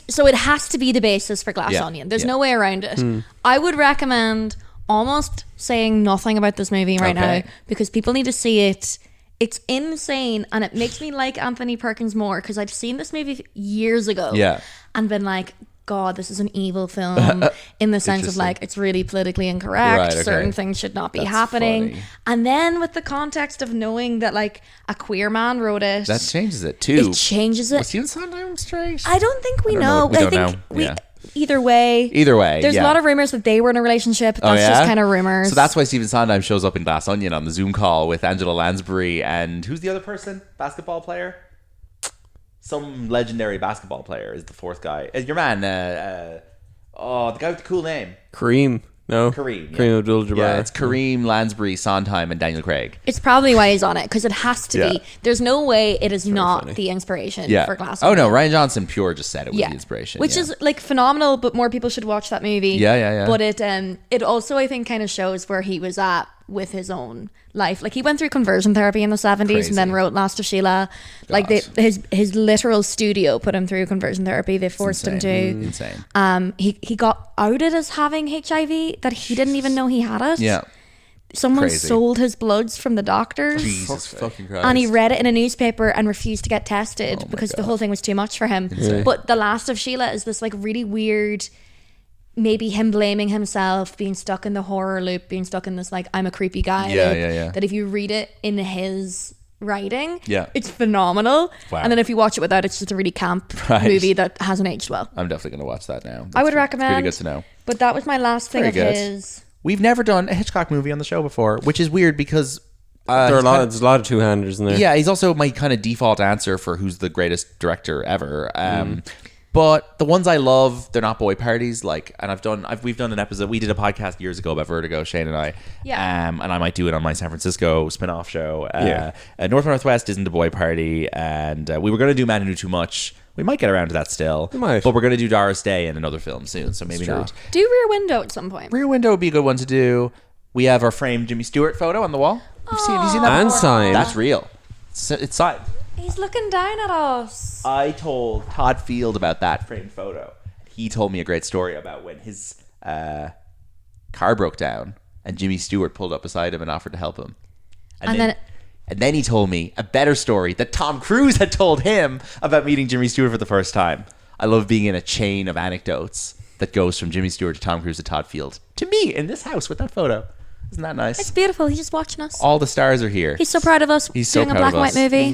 So it has to be the basis for Glass Onion. There's no way around it. I would recommend almost saying nothing about this movie right now, because people need to see it. It's insane, and it makes me like Anthony Perkins more, because I've seen this movie years ago and been like, God, this is an evil film in the sense of like, it's really politically incorrect. Right, okay. Certain things should not be happening. Funny. And then with the context of knowing that like a queer man wrote it. That changes it too. It changes it. Was Stephen Sondheim straight? I don't think we I know. don't know. I think either way. There's a lot of rumors that they were in a relationship. That's just kind of rumors. So that's why Stephen Sondheim shows up in Glass Onion on the Zoom call with Angela Lansbury and who's the other person? Basketball player? Some legendary basketball player is the fourth guy. Your man, the guy with the cool name. Kareem. No. Kareem Abdul-Jabbar. Yeah, it's Kareem, Lansbury, Sondheim, and Daniel Craig. It's probably why he's on it, because it has to be. There's no way it is not the inspiration for Glass Onion. Oh no, Ryan Johnson pure just said it was the inspiration. Which is like phenomenal, but more people should watch that movie. Yeah. But it also, I think, kind of shows where he was at with his own life. Like, he went through conversion therapy in the 70s and then wrote Last of Sheila. Like, his literal studio put him through conversion therapy. They forced him to. Insane. He got outed as having HIV, that he didn't even know he had it. Yeah. Someone sold his bloods from the doctors. Jesus fucking Christ. And he read it in a newspaper and refused to get tested because the whole thing was too much for him. But The Last of Sheila is this like really weird, maybe him blaming himself, being stuck in the horror loop, being stuck in this like, I'm a creepy guy loop, that if you read it in his writing, it's phenomenal. Wow. And then if you watch it without, it's just a really camp movie that hasn't aged well. I'm definitely going to watch that now. I would recommend. Pretty good to know. But that was my last thing of his. We've never done a Hitchcock movie on the show before, which is weird because there's a lot of two-handers in there. Yeah, he's also my kind of default answer for who's the greatest director ever. But the ones I love, they're not boy parties. Like, and we've done an episode. We did a podcast years ago about Vertigo, Shane and I. Yeah. And I might do it on my San Francisco spin-off show. North by Northwest isn't a boy party, and we were going to do Man Who Knew Too Much. We might get around to that still. We might. But we're going to do Doris Day in another film soon, so maybe not. Do Rear Window at some point. Rear Window would be a good one to do. We have our framed Jimmy Stewart photo on the wall. Have you seen that? And signed. That's real. It's signed. He's looking down at us. I told Todd Field about that framed photo. He told me a great story about when his car broke down and Jimmy Stewart pulled up beside him and offered to help him. And then he told me a better story that Tom Cruise had told him about meeting Jimmy Stewart for the first time. I love being in a chain of anecdotes that goes from Jimmy Stewart to Tom Cruise to Todd Field to me in this house with that photo. Isn't that nice? It's beautiful. He's just watching us. All the stars are here. He's so proud of us. He's doing so a black and white movie.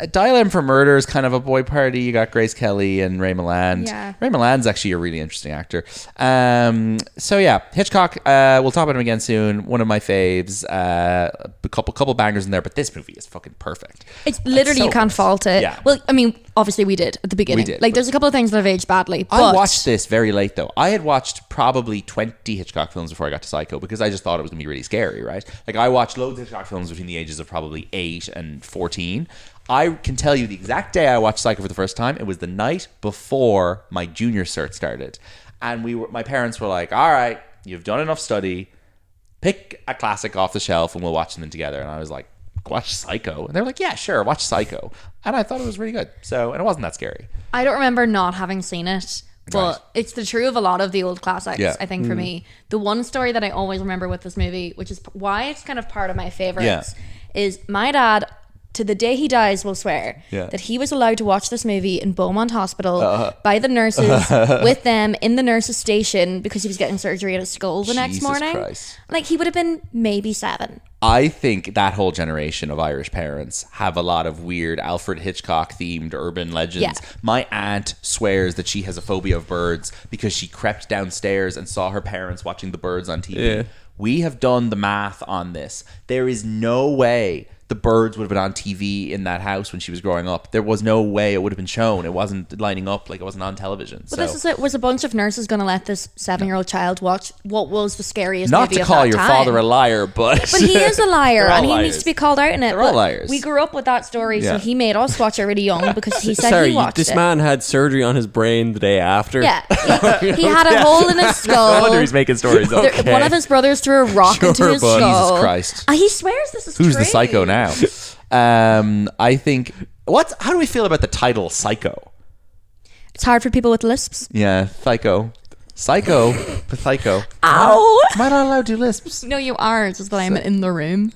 Dial M for Murder is kind of a boy party. You got Grace Kelly and Ray Milland. Yeah. Ray Milland's actually a really interesting actor. So yeah, Hitchcock. We'll talk about him again soon. One of my faves. A couple bangers in there, but this movie is fucking perfect. It's literally, you can't fault it. Yeah. Well, I mean, obviously we did at the beginning. We did, like, there's a couple of things that have aged badly. But I watched this very late though. I had watched probably 20 Hitchcock films before I got to Psycho because I just thought it was gonna be really scary, right? Like, I watched loads of Hitchcock films between the ages of probably 8 and 14. I can tell you the exact day I watched Psycho for the first time. It was the night before my junior cert started, and my parents were like, "All right, you've done enough study. Pick a classic off the shelf, and we'll watch them together." And I was like, watch Psycho. And they're like, yeah, sure, watch Psycho. And I thought it was really good. So, and it wasn't that scary. I don't remember not having seen it, but Right. it's the true of a lot of the old classics, Yeah. I think, for me. The one story that I always remember with this movie, which is why it's kind of part of my favorites, is my dad, to the day he dies, will swear that he was allowed to watch this movie in Beaumont Hospital by the nurses with them in the nurses' station because he was getting surgery at his skull the next Jesus morning. Christ. Like, he would have been maybe 7. I think that whole generation of Irish parents have a lot of weird Alfred Hitchcock themed urban legends. Yeah. My aunt swears that she has a phobia of birds because she crept downstairs and saw her parents watching the birds on TV. Yeah. We have done the math on this. There is no way the birds would have been on TV in that house when she was growing up. There was no way it would have been shown. It wasn't lining up, like it wasn't on television. But this is it. Was a bunch of nurses going to let this 7-year-old child watch what was the scariest Not movie to of call that your time? father a liar, but But he is a liar, They're all and he liars. needs to be called out in it. They're all But liars. We grew up with that story, Yeah. so he made us watch it really young because he said Sorry, he watched this it. man had surgery on his brain the day after. Yeah, he had a hole in his No skull. wonder he's making stories up. One of his brothers threw a rock into his bud. skull. Jesus Christ. He swears this is Who's true. the psycho now? I think how do we feel about the title Psycho? It's hard for people with lisps. Yeah, Psycho. But Psycho. Ow! Am I not allowed to do lisps? No, you are. It's just that I'm in the room.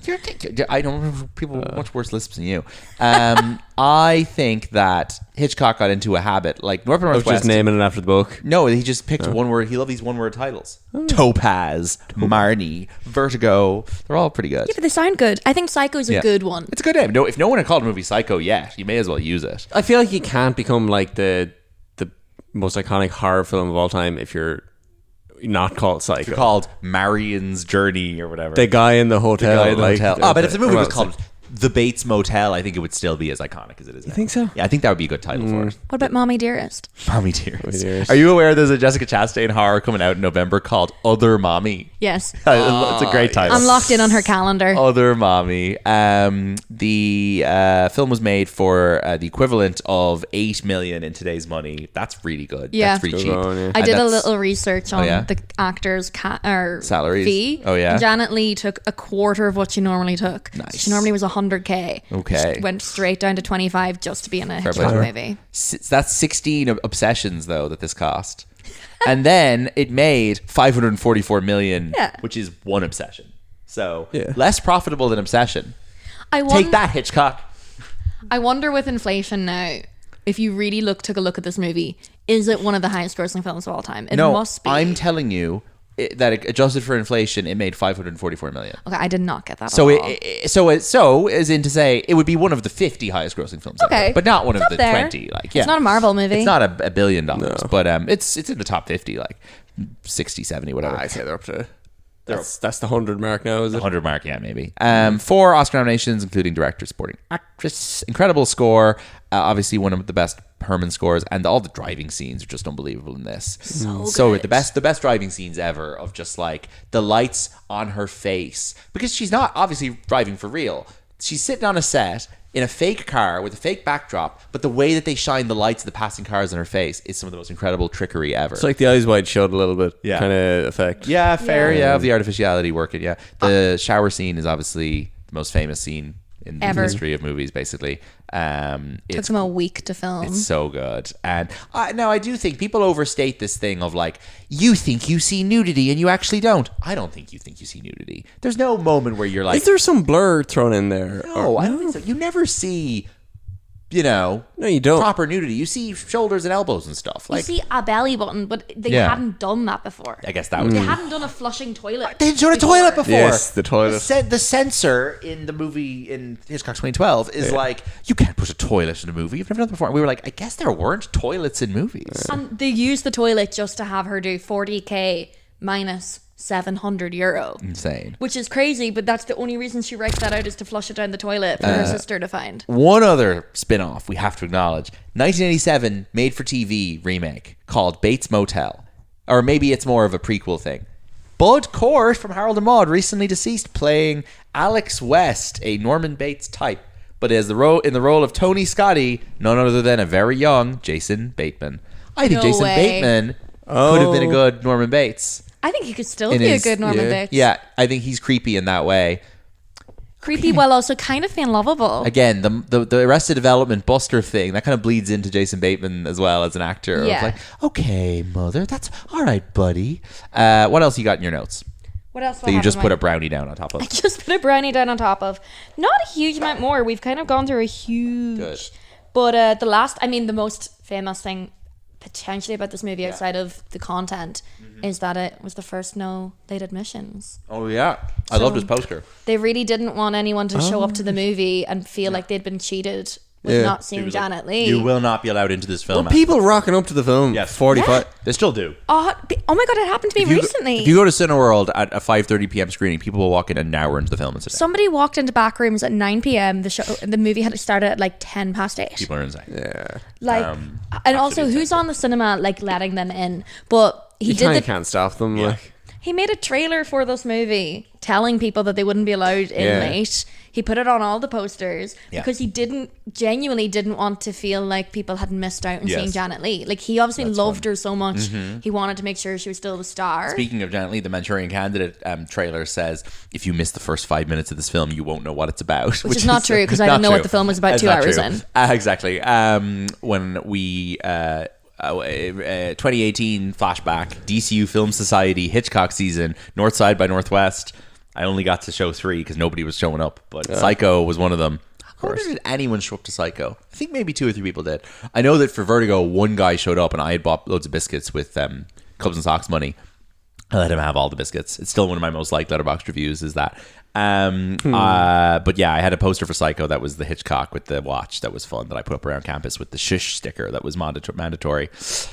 I don't know people with much worse lisps than you. I think that Hitchcock got into a habit like North and I was Northwest. just naming it after the book. No, he just picked one word. He loved these one-word titles. Topaz, Marnie, Vertigo. They're all pretty good. Yeah, but they sound good. I think Psycho's a Yeah. good one. It's a good name. No, if no one had called the movie Psycho yet, you may as well use it. I feel like you can't become like the most iconic horror film of all time if you're not called Psycho. It's called Marian's Journey or whatever. The guy in the hotel. Guy in the hotel. But if the movie was well, called The Bates Motel, I think it would still be as iconic as it is. You think so? Yeah, I think that would be a good title for it. What about Mommy Dearest? Mommy Dearest. Dearest. Are you aware there's a Jessica Chastain horror coming out in November called Other Mommy? Yes. It's a great title. I'm locked in on her calendar. Other Mommy. The film was made for the equivalent of 8 million in today's money. That's really good. Yeah. That's pretty Good cheap. on you. I And did a that's- little research on yeah? the actors' Salaries. fee. Oh, yeah? Janet Leigh took a quarter of what she normally took. Nice. She normally was 100K. Okay. She went straight down to 25 just to be in a Fair play Hitchcock to her. movie. That's 16 obsessions though that this cost. And then it made 544 million, Yeah. which is one obsession. So Yeah. less profitable than Obsession. I Take that, Hitchcock. I wonder with inflation now, if you really took a look at this movie, is it one of the highest grossing films of all time? It No, must be. I'm telling you that it, adjusted for inflation, it made 544 million. Okay, I did not get that. So at all. so as in to say, it would be one of the 50 highest grossing films Okay. ever, but not one of It's the up there. 20. Like, yeah, It's not a Marvel movie. It's not $1 billion, but it's in the top 50, like 60, 70, whatever. I'd say they're up to. That's the 100 mark now, is it? 100 mark, yeah, maybe. 4 Oscar nominations, including director, supporting actress, incredible score. Obviously, one of the best Herman scores, and all the driving scenes are just unbelievable in this. So good. the best driving scenes ever of just like the lights on her face, because she's not obviously driving for real. She's sitting on a set in a fake car with a fake backdrop, but the way that they shine the lights of the passing cars in her face is some of the most incredible trickery ever. It's like the Eyes Wide Shut a little bit. Yeah. Kind of effect. Yeah, fair. Yeah, of the artificiality working. Yeah, the shower scene is obviously the most famous scene in the Ever. history of movies. Basically, Took it's them a week to film. it's so good. And I do think people overstate this thing of like, you think you see nudity and you actually don't. I don't think you see nudity. There's no moment where you're like, Is there some blur thrown in there? no, I don't think so. You never see, no, you don't. proper nudity. You see shoulders and elbows and stuff. You Like, see a belly button, but they Yeah. hadn't done that before. I guess that would They hadn't done a flushing toilet. They showed a toilet before. Yes, the toilet. The censor in the movie in Hitchcock 2012 is like, you can't put a toilet in a movie. You've never done that before. And we were like, I guess there weren't toilets in movies. And they used the toilet just to have her do 40K minus €700. Insane. Which is crazy, but that's the only reason she writes that out is to flush it down the toilet for her sister to find. One other spin-off we have to acknowledge. 1987 made-for-TV remake called Bates Motel. Or maybe it's more of a prequel thing. Bud Cort from Harold and Maude, recently deceased, playing Alex West, a Norman Bates type. But as in the role of Tony Scotti, none other than a very young Jason Bateman. I think No Jason way. Bateman could have been a good Norman Bates. I think he could still in be his- a good Norman Bates. Yeah, I think he's creepy in that way. creepy while also kind of being lovable. Again, the Arrested Development Buster thing, that kind of bleeds into Jason Bateman as well as an actor. Yeah. Of like, okay, mother, that's all right, buddy. What else you got in your notes? What else? That you just put a brownie down on top of? I just put a brownie down on top of. Not a huge amount more. We've kind of gone through a huge... Good. But the most famous thing potentially about this movie outside of the content is that it was the first no late admissions. Oh, yeah. I loved his poster. They really didn't want anyone to show up to the movie and feel like they'd been cheated with not seeing Janet Leigh. You will not be allowed into this film. Well, people rocking up to the film. Yes. 45. Yeah. They still do. Oh my God, it happened to me recently. If you go to Cineworld at a 5:30 p.m. screening, people will walk in an hour into the film and sit down. Somebody walked into back rooms at 9 p.m. The movie had started at like 8:10. People are insane. Yeah. Like, and also, who's on the cinema like letting them in? But You can't stop them. Yeah. Like. he made a trailer for this movie telling people that they wouldn't be allowed in late. He put it on all the posters because he genuinely didn't want to feel like people had missed out on seeing Janet Leigh. Like, he obviously loved her so much. He wanted to make sure she was still the star. Speaking of Janet Leigh, the Manchurian Candidate trailer says, if you miss the first 5 minutes of this film, you won't know what it's about. Which is not true, because I didn't know what the film was about 2 hours in. Exactly. When we... 2018 flashback, DCU Film Society Hitchcock season, North Side by Northwest. I only got to show 3 because nobody was showing up, but Psycho was one of them. I wonder, did anyone show up to Psycho? I think maybe 2 or 3 people did. I know that for Vertigo, one guy showed up, and I had bought loads of biscuits with Clubs and Socks money. I let him have all the biscuits. It's still one of my most liked Letterboxd reviews, is that. But yeah, I had a poster for Psycho that was the Hitchcock with the watch. That was fun, that I put up around campus with the shush sticker that was mandatory.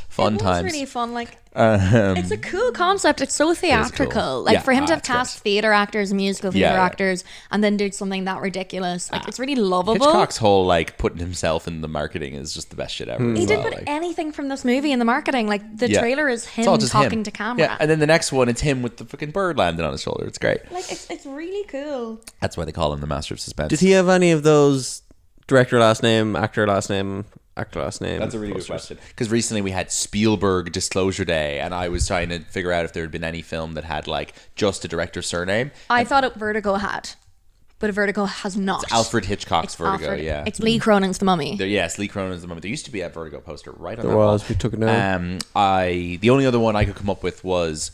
Fun times. It was really fun. Like, it's a cool concept. It's so theatrical. Cool. Like, for him to have cast theater actors, musical theater actors, and then do something that ridiculous. Like, it's really lovable. Hitchcock's whole, like, putting himself in the marketing is just the best shit ever. He didn't put anything from this movie in the marketing. Like, the trailer is him talking to camera. Yeah, and then the next one, it's him with the fucking bird landing on his shoulder. It's great. Like, it's really cool. That's why they call him the master of suspense. Did he have any of those director last name, actor last name, actor last name? That's a really good question. Because recently we had Spielberg Disclosure Day, and I was trying to figure out if there had been any film that had like just a director's surname. I thought Vertigo had, but Vertigo has not. It's Alfred Hitchcock's Vertigo. Yeah, it's Lee Cronin's The Mummy. Yes, Lee Cronin's The Mummy. There used to be a Vertigo poster right on there that was. wall. We took it down. The only other one I could come up with was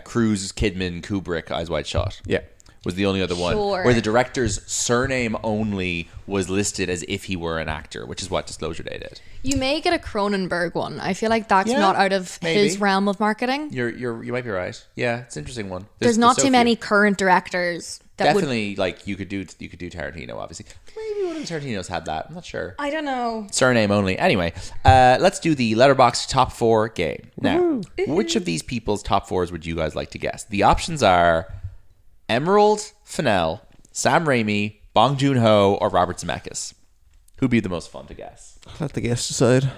Cruise, Kidman, Kubrick, Eyes Wide Shut. Yeah. Was the only other one where the director's surname only was listed as if he were an actor, which is what Disclosure Day did. You may get a Cronenberg one. I feel like that's not out of his realm of marketing. You might be right. Yeah, it's an interesting one. There's not too many current directors that definitely like you could do Tarantino, obviously. Maybe one of the Tarantino's had that. I'm not sure. I don't know. Surname only. Anyway, let's do the Letterboxd top 4 game. Now, which of these people's top 4s would you guys like to guess? The options are Emerald Fennell, Sam Raimi, Bong Joon-ho, or Robert Zemeckis. Who'd be the most fun to guess? Let the guest decide. Who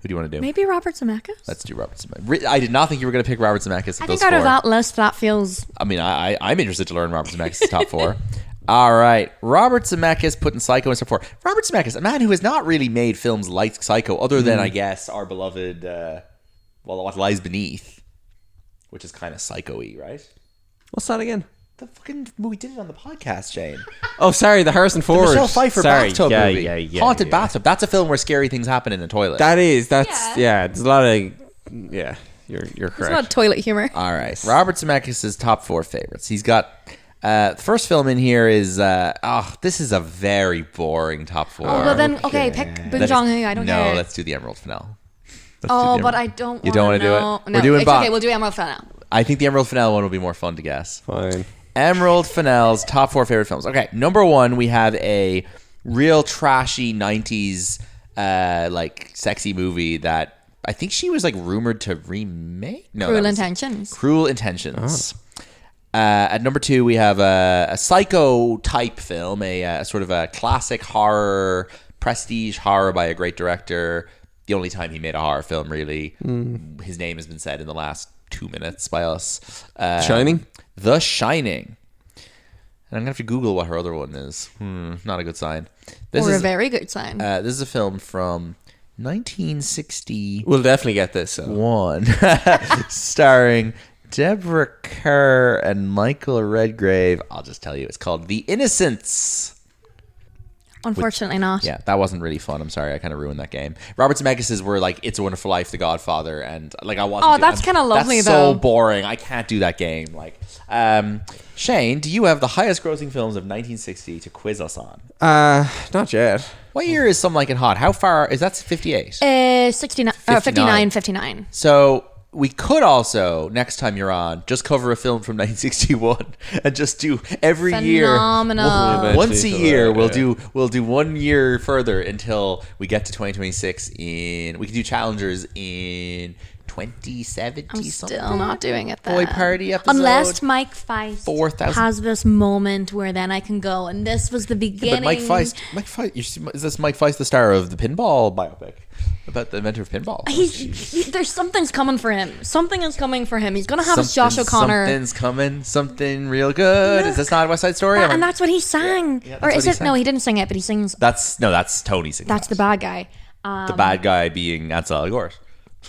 do you want to do? Maybe Robert Zemeckis? Let's do Robert Zemeckis. I did not think you were going to pick Robert Zemeckis. I think out of that list, that feels... I mean, I'm interested to learn Robert Zemeckis' top 4. All right. Robert Zemeckis putting Psycho in top 4. Robert Zemeckis, a man who has not really made films like Psycho, other than, I guess, our beloved, What Lies Beneath, which is kind of psycho-y, right? What's that again? The fucking movie did it on the podcast, Shane. Oh, sorry, the Harrison Ford. The Michelle Pfeiffer bathtub movie. Yeah, Haunted bathtub. That's a film where scary things happen in a toilet. That's there's a lot of, you're correct. It's not toilet humor. All right. Robert Zemeckis' top 4 favorites. He's got, the first film in here is, this is a very boring top 4. Oh, well then, okay, pick Bong Joon-ho. I don't care. No, let's do the Emerald Fennell. But I don't You don't want to do it? No, We're doing it's okay, we'll do Emerald Fennell. I think the Emerald Fennell one will be more fun to guess. Fine. Emerald Fennell's top 4 favorite films. Okay, number 1, we have a real trashy 90s like sexy movie that I think she was like rumored to remake. No, Cruel Intentions. Cruel Intentions. At number 2, we have a psycho type film, a sort of a classic horror, prestige horror by a great director. The only time he made a horror film, really. His name has been said in the last 2 minutes by us. Shining? The Shining. And I'm going to have to Google what her other one is. Not a good sign. Or a very good sign. This is a film from 1961. We'll definitely get this. Starring Deborah Kerr and Michael Redgrave. I'll just tell you, it's called The Innocents. Unfortunately not. Yeah, that wasn't really fun. I'm sorry, I kind of ruined that game. Robert Zemeckis were like It's a Wonderful Life, The Godfather, and like I wasn't. Oh, that's kind of lovely that's though. so boring. I can't do that game. Like, Shane, do you have the highest grossing films of 1960 to quiz us on? Not yet. What year is Some Like It Hot? How far is that? 58. 69, 59, 59. So we could also, next time you're on, just cover a film from 1961 and just do every Phenomenal. year. Once a year, we'll yeah. do 1 year further until we get to 2026. We can do challengers in 2070. I'm still not doing it then. Boy Party episode. Unless Mike Feist 4,000. has this moment where then I can go, and this was the beginning. But Mike Feist, is this Mike Feist the star of the pinball biopic about the inventor of pinball? There's something's coming for him. Something is coming for him. He's gonna have a Josh O'Connor. Something's coming. Something real good. Is this not West Side Story? And that's what he sang. Yeah, or is it? No, he didn't sing it, but he sings. That's Tony singing. That's the bad guy. The bad guy being Ansel Elgort.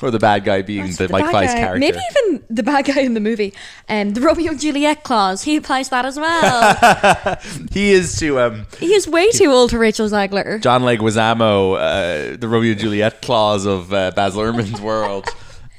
Or the bad guy being the Mike Feist character. Maybe even the bad guy in the movie. The Romeo and Juliet clause. He applies that as well. He is to... he is way too old for Rachel Zegler. John Leguizamo, the Romeo and Juliet clause of Baz Luhrmann's world.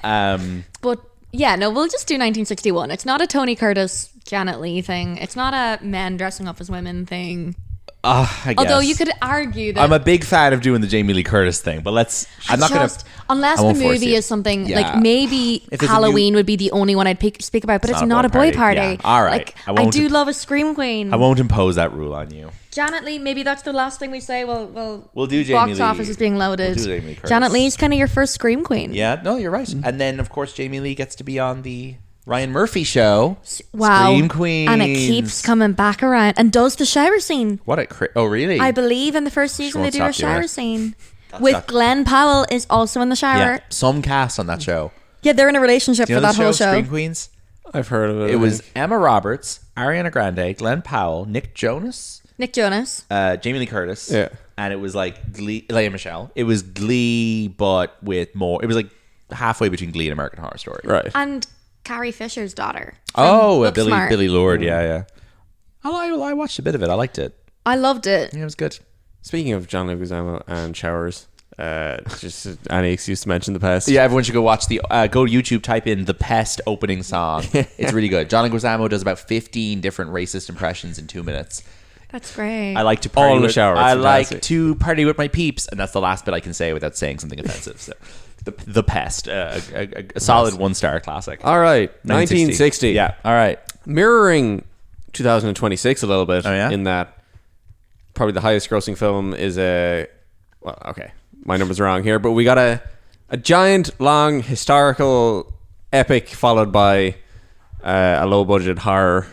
But yeah, no, we'll just do 1961. It's not a Tony Curtis, Janet Leigh thing. It's not a men dressing up as women thing. I guess. Although you could argue that I'm a big fan of doing the Jamie Lee Curtis thing, but unless the movie is something like maybe If there's a Halloween would be the only one I'd speak about, but it's not a boy party. Yeah. All right. Like, I do love a Scream Queen. I won't impose that rule on you. Janet Leigh, maybe that's the last thing we say. We'll do Jamie box Lee. office is being loaded. We'll do Jamie Lee Curtis. Janet Leigh's kind of your first Scream Queen. Yeah, no, you're right. And then, of course, Jamie Lee gets to be on the Ryan Murphy show. Wow. Scream Queens. And it keeps coming back around and does the shower scene. What oh, really? I believe in the first season they won't do a stop doing shower it. scene. With Glenn Powell is also in the shower. Yeah, some cast on that show. Yeah, they're in a relationship Do you for know that the whole show. Scream Queens? I've heard of it. It was Emma Roberts, Ariana Grande, Glenn Powell, Nick Jonas, Jamie Lee Curtis. Yeah. And it was like Glee, Leigh Michelle. It was Glee, but with more. It was like halfway between Glee and American Horror Story. Right. And Carrie Fisher's daughter. Billy Lord. Yeah. I watched a bit of it. I liked it. I loved it. Yeah, it was good. Speaking of John Leguizamo and showers, just any excuse to mention The Pest. Yeah, everyone should go watch go to YouTube, type in The Pest opening song. It's really good. John Leguizamo does about 15 different racist impressions in 2 minutes. That's great. I like to party All in the with, shower. It's I fantastic. like to party with my peeps, and that's the last bit I can say without saying something offensive. So, the Pest, a solid 1-star classic. All right. 1960. Yeah. All right. Mirroring 2026 a little bit. Oh, yeah? In that probably the highest grossing film is well, okay, my number's wrong here, but we got a giant, long, historical epic followed by a low budget horror.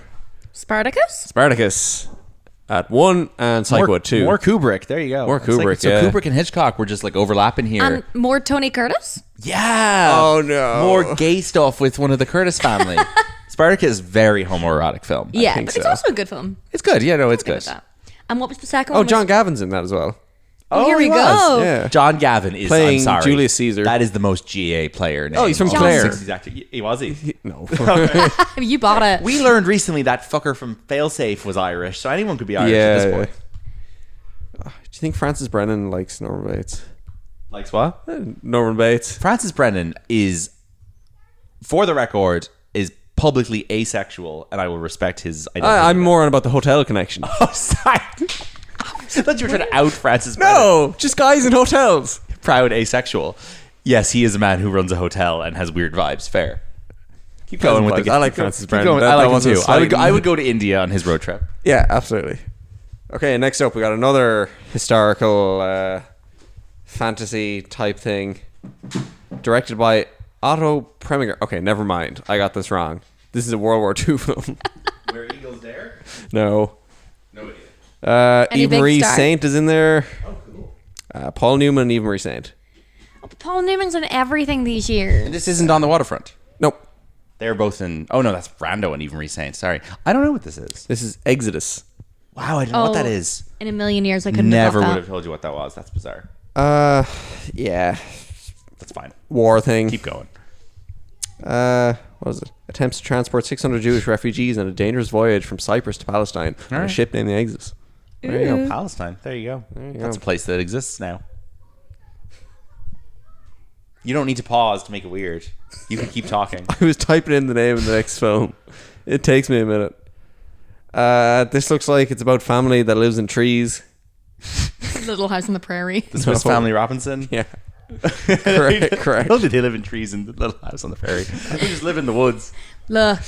Spartacus at 1 and Psycho at 2. More Kubrick. There you go. More Kubrick, So yeah. Kubrick and Hitchcock were just like overlapping here. and more Tony Curtis? Yeah. Oh, no. More gay stuff with one of the Curtis family. Spartacus is very homoerotic film. Yeah, think but it's so. also a good film. It's good. Yeah, no, it's Good good. with that. And what was the second Oh, one? John Gavin's in that as well. Oh, here we he go. was. Yeah. John Gavin is Playing I'm sorry, Julius Caesar. That is the most GA player name. Oh, he's from of all Clare. 60s actor. He was he? No. You bought it. We learned recently that fucker from Failsafe was Irish, so anyone could be Irish at this point. Do you think Francis Brennan likes Norman Bates? Likes what? Norman Bates. Francis Brennan is, for the record, is publicly asexual, and I will respect his identity. I'm more on about the hotel connection. Oh, sorry. I thought you were trying to out Francis Brennan. No, just guys in hotels. Proud asexual. Yes, he is a man who runs a hotel and has weird vibes. Fair. Keep going with the. I like Francis keep Brennan. going. That- I like that him was a too. slight- I would go to India on his road trip. Yeah, absolutely. Okay, next up we got another historical fantasy type thing, directed by Otto Preminger. Okay, never mind. I got this wrong. This is a World War II film. Where Eagles Dare? No. No idea. Any Eve big Marie star? Saint is in there. Oh, cool. Paul Newman and Eve Marie Saint. Paul Newman's in everything these years. This isn't on the waterfront. Nope. They're both in. Oh no, that's Brando and Eve Marie Saint. Sorry, I don't know what this is. This is Exodus. Wow, I don't know what that is. In a million years, I couldn't Never have would got have told you what that was. That's bizarre. Yeah. That's fine. War thing. Keep going. what was it? Attempts to transport 600 Jewish refugees on a dangerous voyage from Cyprus to Palestine on a right. ship named the Exodus. There you go. Palestine. There you go. That's a place that exists now. You don't need to pause to make it weird. You can keep talking. I was typing in the name of the next film. It takes me a minute. This looks like it's about family that lives in trees. Little House on the Prairie. The Swiss Family Robinson. Yeah. Correct. How did they live in trees in the little house on the prairie? They just live in the woods. Look.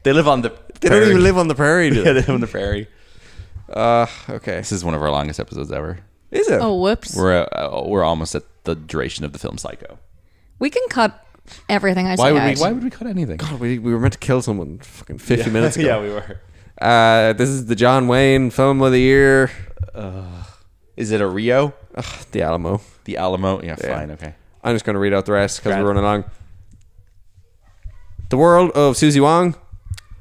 They live on the They don't even live on the prairie, do Yeah, they? they live on the prairie. Okay. This is one of our longest episodes ever. Is it? Oh, whoops. We're almost at the duration of the film Psycho. We can cut everything I say Why out. would we cut anything? God, we were meant to kill someone fucking 50 minutes ago. Yeah, we were. This is the John Wayne film of the year. Is it a Rio? The Alamo. The Alamo? Yeah, fine, okay. I'm just going to read out the rest because Grand. we're running along. The World of Susie Wong.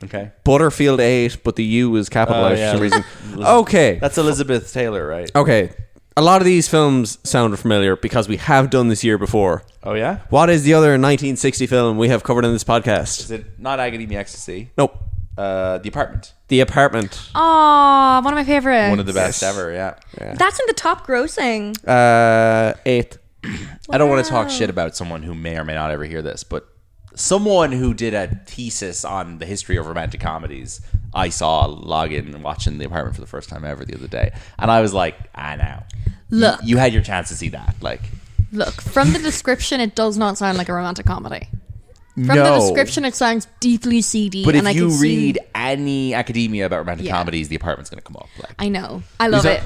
Okay. Butterfield 8, but the U is capitalized for some reason. Okay. That's Elizabeth Taylor, right? Okay. A lot of these films sound familiar because we have done this year before. Oh, yeah? What is the other 1960 film we have covered in this podcast? Is it not Agony and the Ecstasy? Nope. The Apartment. The Apartment. Oh, one of my favorites. One of the best ever, yeah. That's in the top grossing. 8th. I don't want to talk shit about someone who may or may not ever hear this, but someone who did a thesis on the history of romantic comedies, I saw log in watching The Apartment for the first time ever the other day, and I was like, now. Look. You had your chance to see that. Look, from the description, it does not sound like a romantic comedy. From the No. description, it sounds deeply seedy. But and I if you can see- read any academia about romantic Yeah. comedies, The Apartment's going to come up. I know. I love it.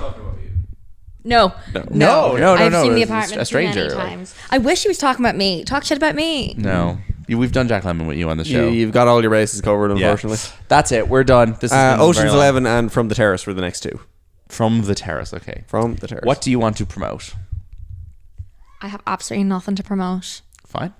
No. No. I've seen The It's Apartment a stranger. many times. I wish he was talking about me. Talk shit about me. No. We've done Jack Lemmon with you on the show. You've got all your bases covered, unfortunately. That's it. We're done. This is Ocean's 11 and From the Terrace were the next two. From the Terrace. Okay. From the Terrace. What do you want to promote? I have absolutely nothing to promote. Fine.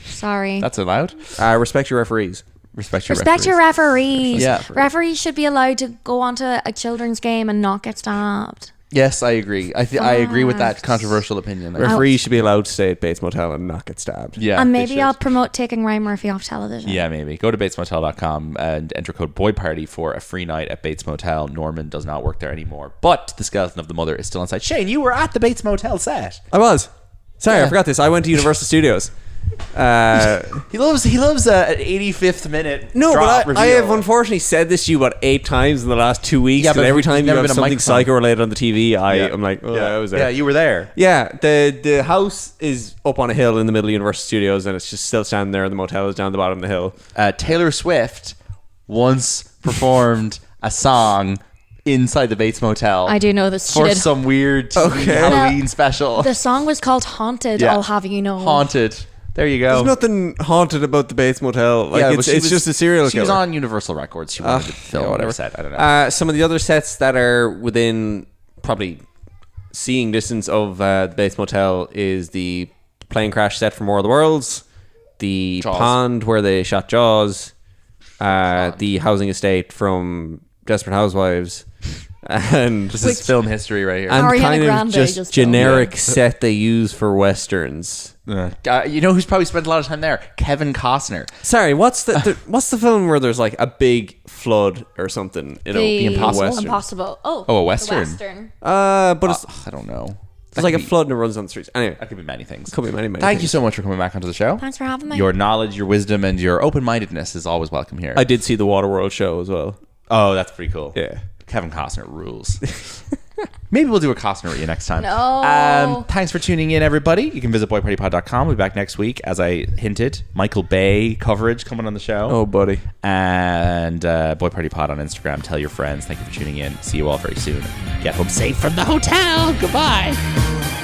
Sorry. That's allowed. Respect your referees. Respect your Respect your referees. Yeah. Referees should be allowed to go onto a children's game and not get stabbed. Yes, I agree. I agree with that controversial opinion. Referees should be allowed to stay at Bates Motel and not get stabbed. Yeah. And they maybe should. I'll promote taking Ryan Murphy off television. Yeah, maybe. Go to batesmotel.com and enter code BOYPARTY for a free night at Bates Motel. Norman does not work there anymore, but the skeleton of the mother is still inside. Shane, you were at the Bates Motel set. I was. Sorry, I forgot this. I went to Universal Studios. He loves an 85th minute. No, drop but I reveal. have unfortunately said this to you about 8 times in the last 2 weeks. Yeah, Yeah, but every you've time you never have been a something microphone. psycho related on the TV, I'm like, oh, I was there. Yeah, you were there. Yeah, the house is up on a hill in the middle of Universal Studios, and it's just still standing there. And the motel is down the bottom of the hill. Taylor Swift once performed a song inside the Bates Motel. I do know this. She for did. some weird TV Halloween special. The song was called Haunted, Yeah. I'll have you know. Haunted. There you go. There's nothing haunted about the Bates Motel. Like but it's she was- just a serial She was killer. on Universal Records. She wanted to film whatever set. I don't know. Some of the other sets that are within probably seeing distance of the Bates Motel is the plane crash set from War of the Worlds, the Jaws. pond where they shot Jaws, the housing estate from Desperate Housewives, and This is film history right here. and Ariana kind of Grande just just generic set they use for westerns. You know who's probably spent a lot of time there? Kevin Costner. Sorry, what's the film where there's like a big flood or something? You know, The Impossible? Western. Impossible. Oh, Oh, a Western? The Western. But it's I don't know. there's like a flood and it runs on the streets. Anyway, That could be many things. could be many. Thank you things. so much for coming back onto the show. Thanks for having me. Your knowledge, your wisdom, and your open-mindedness is always welcome here. I did see the Waterworld show as well. Oh, that's pretty cool. Yeah. Kevin Costner rules. Maybe we'll do a Costner with you next time. No. Thanks for tuning in, everybody. You can visit boypartypod.com. We'll be back next week, as I hinted. Michael Bay coverage coming on the show. Oh, buddy. And Boy Party Pod on Instagram. Tell your friends. Thank you for tuning in. See you all very soon. Get home safe from the hotel. Goodbye.